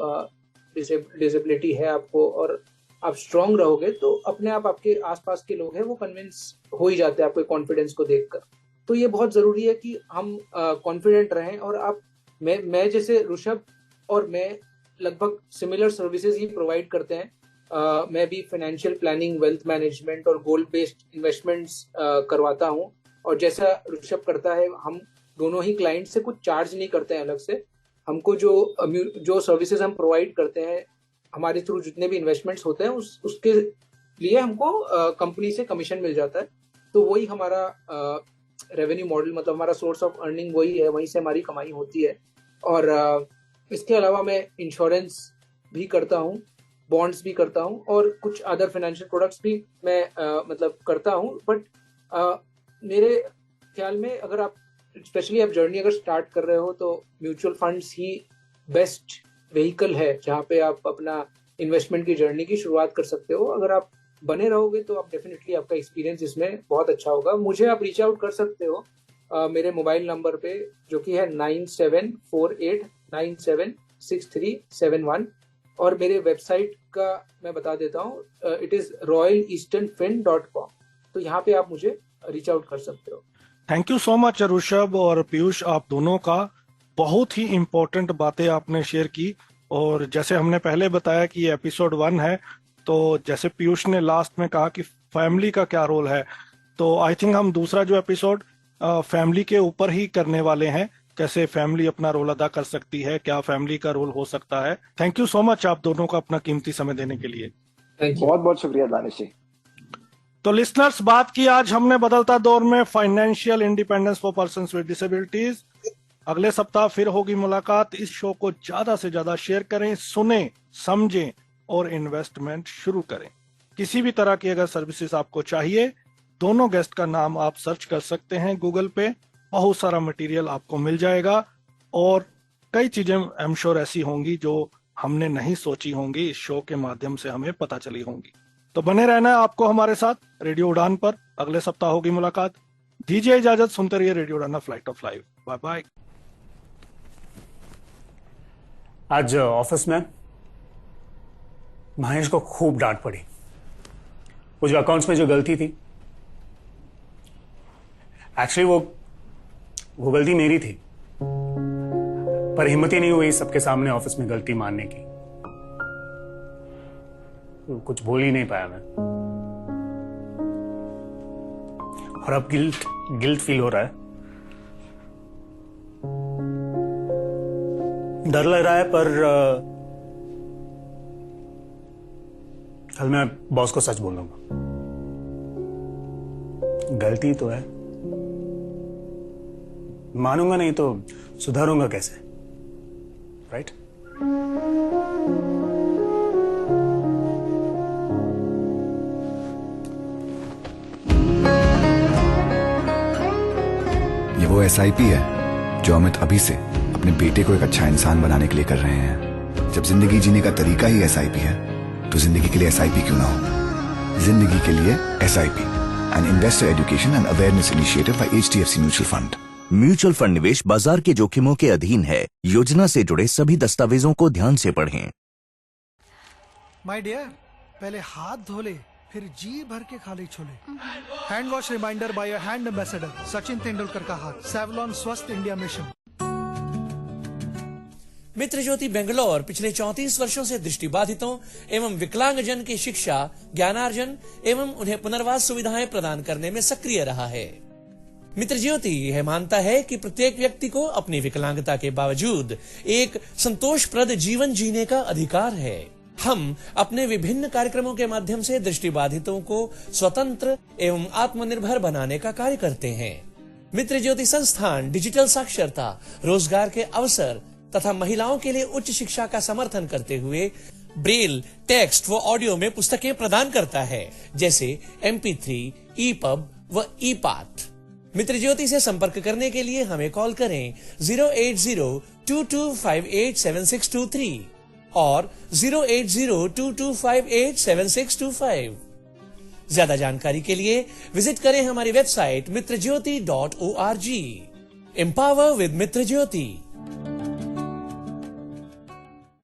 डिसेबिलिटी है आपको और आप स्ट्रांग रहोगे, तो अपने आप आपके आसपास के लोग हैं वो कन्विंस हो ही जाते हैं आपके कॉन्फिडेंस को देखकर। तो ये बहुत जरूरी है कि हम कॉन्फिडेंट रहें, और मैं जैसे ऋषभ और मैं लगभग सिमिलर सर्विसेज ही प्रोवाइड करते हैं। मैं भी फाइनेंशियल प्लानिंग, वेल्थ मैनेजमेंट और गोल बेस्ड इन्वेस्टमेंट्स करवाता हूँ, और जैसा ऋषभ करता है, हम दोनों ही क्लाइंट से कुछ चार्ज नहीं करते हैं अलग से। हमको जो सर्विसेज हम प्रोवाइड करते हैं, हमारे थ्रू जितने भी इन्वेस्टमेंट्स होते हैं उसके लिए हमको कंपनी से कमीशन मिल जाता है। तो वही हमारा रेवेन्यू मॉडल, मतलब हमारा सोर्स ऑफ अर्निंग वही है, वहीं से हमारी कमाई होती है। और इसके अलावा मैं इंश्योरेंस भी करता हूँ, बॉन्ड्स भी करता हूँ, और कुछ अदर फाइनेंशियल प्रोडक्ट्स भी मैं मतलब करता हूँ। बट मेरे ख्याल में अगर आप स्पेशली आप जर्नी अगर स्टार्ट कर रहे हो, तो म्यूचुअल फंड्स ही बेस्ट व्हीकल है जहाँ पे आप अपना इन्वेस्टमेंट की जर्नी की शुरुआत कर सकते हो। अगर आप बने रहोगे तो आप डेफिनेटली आपका एक्सपीरियंस इसमें बहुत अच्छा होगा। मुझे आप रीच आउट कर सकते हो मेरे मोबाइल नंबर पे, जो कि है 9748976371, और मेरे वेबसाइट का मैं बता देता हूँ, इट इज royaleasternfin.com। तो यहाँ पे आप मुझे रीच आउट कर सकते हो।
Thank you so much Rishabh और पीयूष, आप दोनों का बहुत ही इम्पोर्टेंट बातें आपने शेयर की। और जैसे हमने पहले बताया कि ये एपिसोड 1 है, तो जैसे पीयूष ने लास्ट में कहा कि फैमिली का क्या रोल है, तो आई थिंक हम दूसरा जो एपिसोड फैमिली के ऊपर ही करने वाले हैं, कैसे फैमिली अपना रोल अदा कर सकती है, क्या फैमिली का रोल हो सकता है। थैंक यू सो मच आप दोनों का अपना कीमती समय देने के लिए।
बहुत बहुत शुक्रिया दानिश जी।
तो लिसनर्स, बात की आज हमने बदलता दौर में financial independence for persons with disabilities. अगले सप्ताह फिर होगी मुलाकात। इस शो को ज्यादा से ज्यादा शेयर करें, सुने, समझें और इन्वेस्टमेंट शुरू करें। किसी भी तरह की अगर सर्विसेज आपको चाहिए, दोनों गेस्ट का नाम आप सर्च कर सकते हैं गूगल पे, बहुत सारा मटेरियल आपको मिल जाएगा, और कई चीजें आई एम श्योर ऐसी होंगी जो हमने नहीं सोची होंगी, इस शो के माध्यम से हमें पता चली होंगी। तो बने रहना है आपको हमारे साथ रेडियो उड़ान पर। अगले सप्ताह होगी मुलाकात। दीजिए इजाजत, सुनते रहिए radio Udaan, flight of life. Bye bye.
आज ऑफिस में महेश को खूब डांट पड़ी। वो जो अकाउंट्स में जो गलती थी, एक्चुअली वो गलती मेरी थी, पर हिम्मत ही नहीं हुई सबके सामने ऑफिस में गलती मानने की। कुछ बोल ही नहीं पाया मैं, और अब गिल्ट फील हो रहा है। डर लग रहा है, पर कल मैं बॉस को सच बोलूंगा। गलती तो है, मानूंगा नहीं तो सुधारूंगा कैसे, राइट?
ये वो SIP है जो अमित अभी से अपने बेटे को एक अच्छा इंसान बनाने के लिए कर रहे हैं। जब जिंदगी जीने का तरीका ही SIP है तो जिंदगी के लिए SIP क्यों ना हो। जिंदगी के लिए SIP, an investor education and awareness initiative by HDFC mutual fund.
Mutual fund निवेश बाजार के जोखिमों के अधीन है। योजना से जुड़े सभी दस्तावेजों को ध्यान से पढ़ें।
माय डियर, पहले हाथ धो ले, फिर जी भर के खा ले छोले। Hand wash reminder by hand ambassador Sachin Tendulkar का हाथ। Savlon Swasth India mission.
Mitra Jyoti Bangalore पिछले 34 वर्षों से दृष्टिबाधितों एवं विकलांगजन की शिक्षा, ज्ञानार्जन एवं उन्हें पुनर्वास सुविधाएं प्रदान करने में सक्रिय रहा है। मित्र ज्योति यह मानता है कि प्रत्येक व्यक्ति को अपनी विकलांगता के बावजूद एक संतोषप्रद जीवन जीने का अधिकार है। हम अपने विभिन्न कार्यक्रमों के माध्यम से दृष्टिबाधितों को स्वतंत्र एवं आत्मनिर्भर बनाने का कार्य करते हैं। मित्र ज्योति संस्थान डिजिटल साक्षरता, रोजगार के अवसर तथा महिलाओं के लिए उच्च शिक्षा का समर्थन करते हुए ब्रेल, टेक्स्ट व ऑडियो में पुस्तकें प्रदान करता है, जैसे MP3, EPUB व EPAT। मित्र ज्योति से संपर्क करने के लिए हमें कॉल करें 08022587623 और 08022587625। ज्यादा जानकारी के लिए विजिट करें हमारी website mitrajyoti.org। Empower with Mitra Jyoti.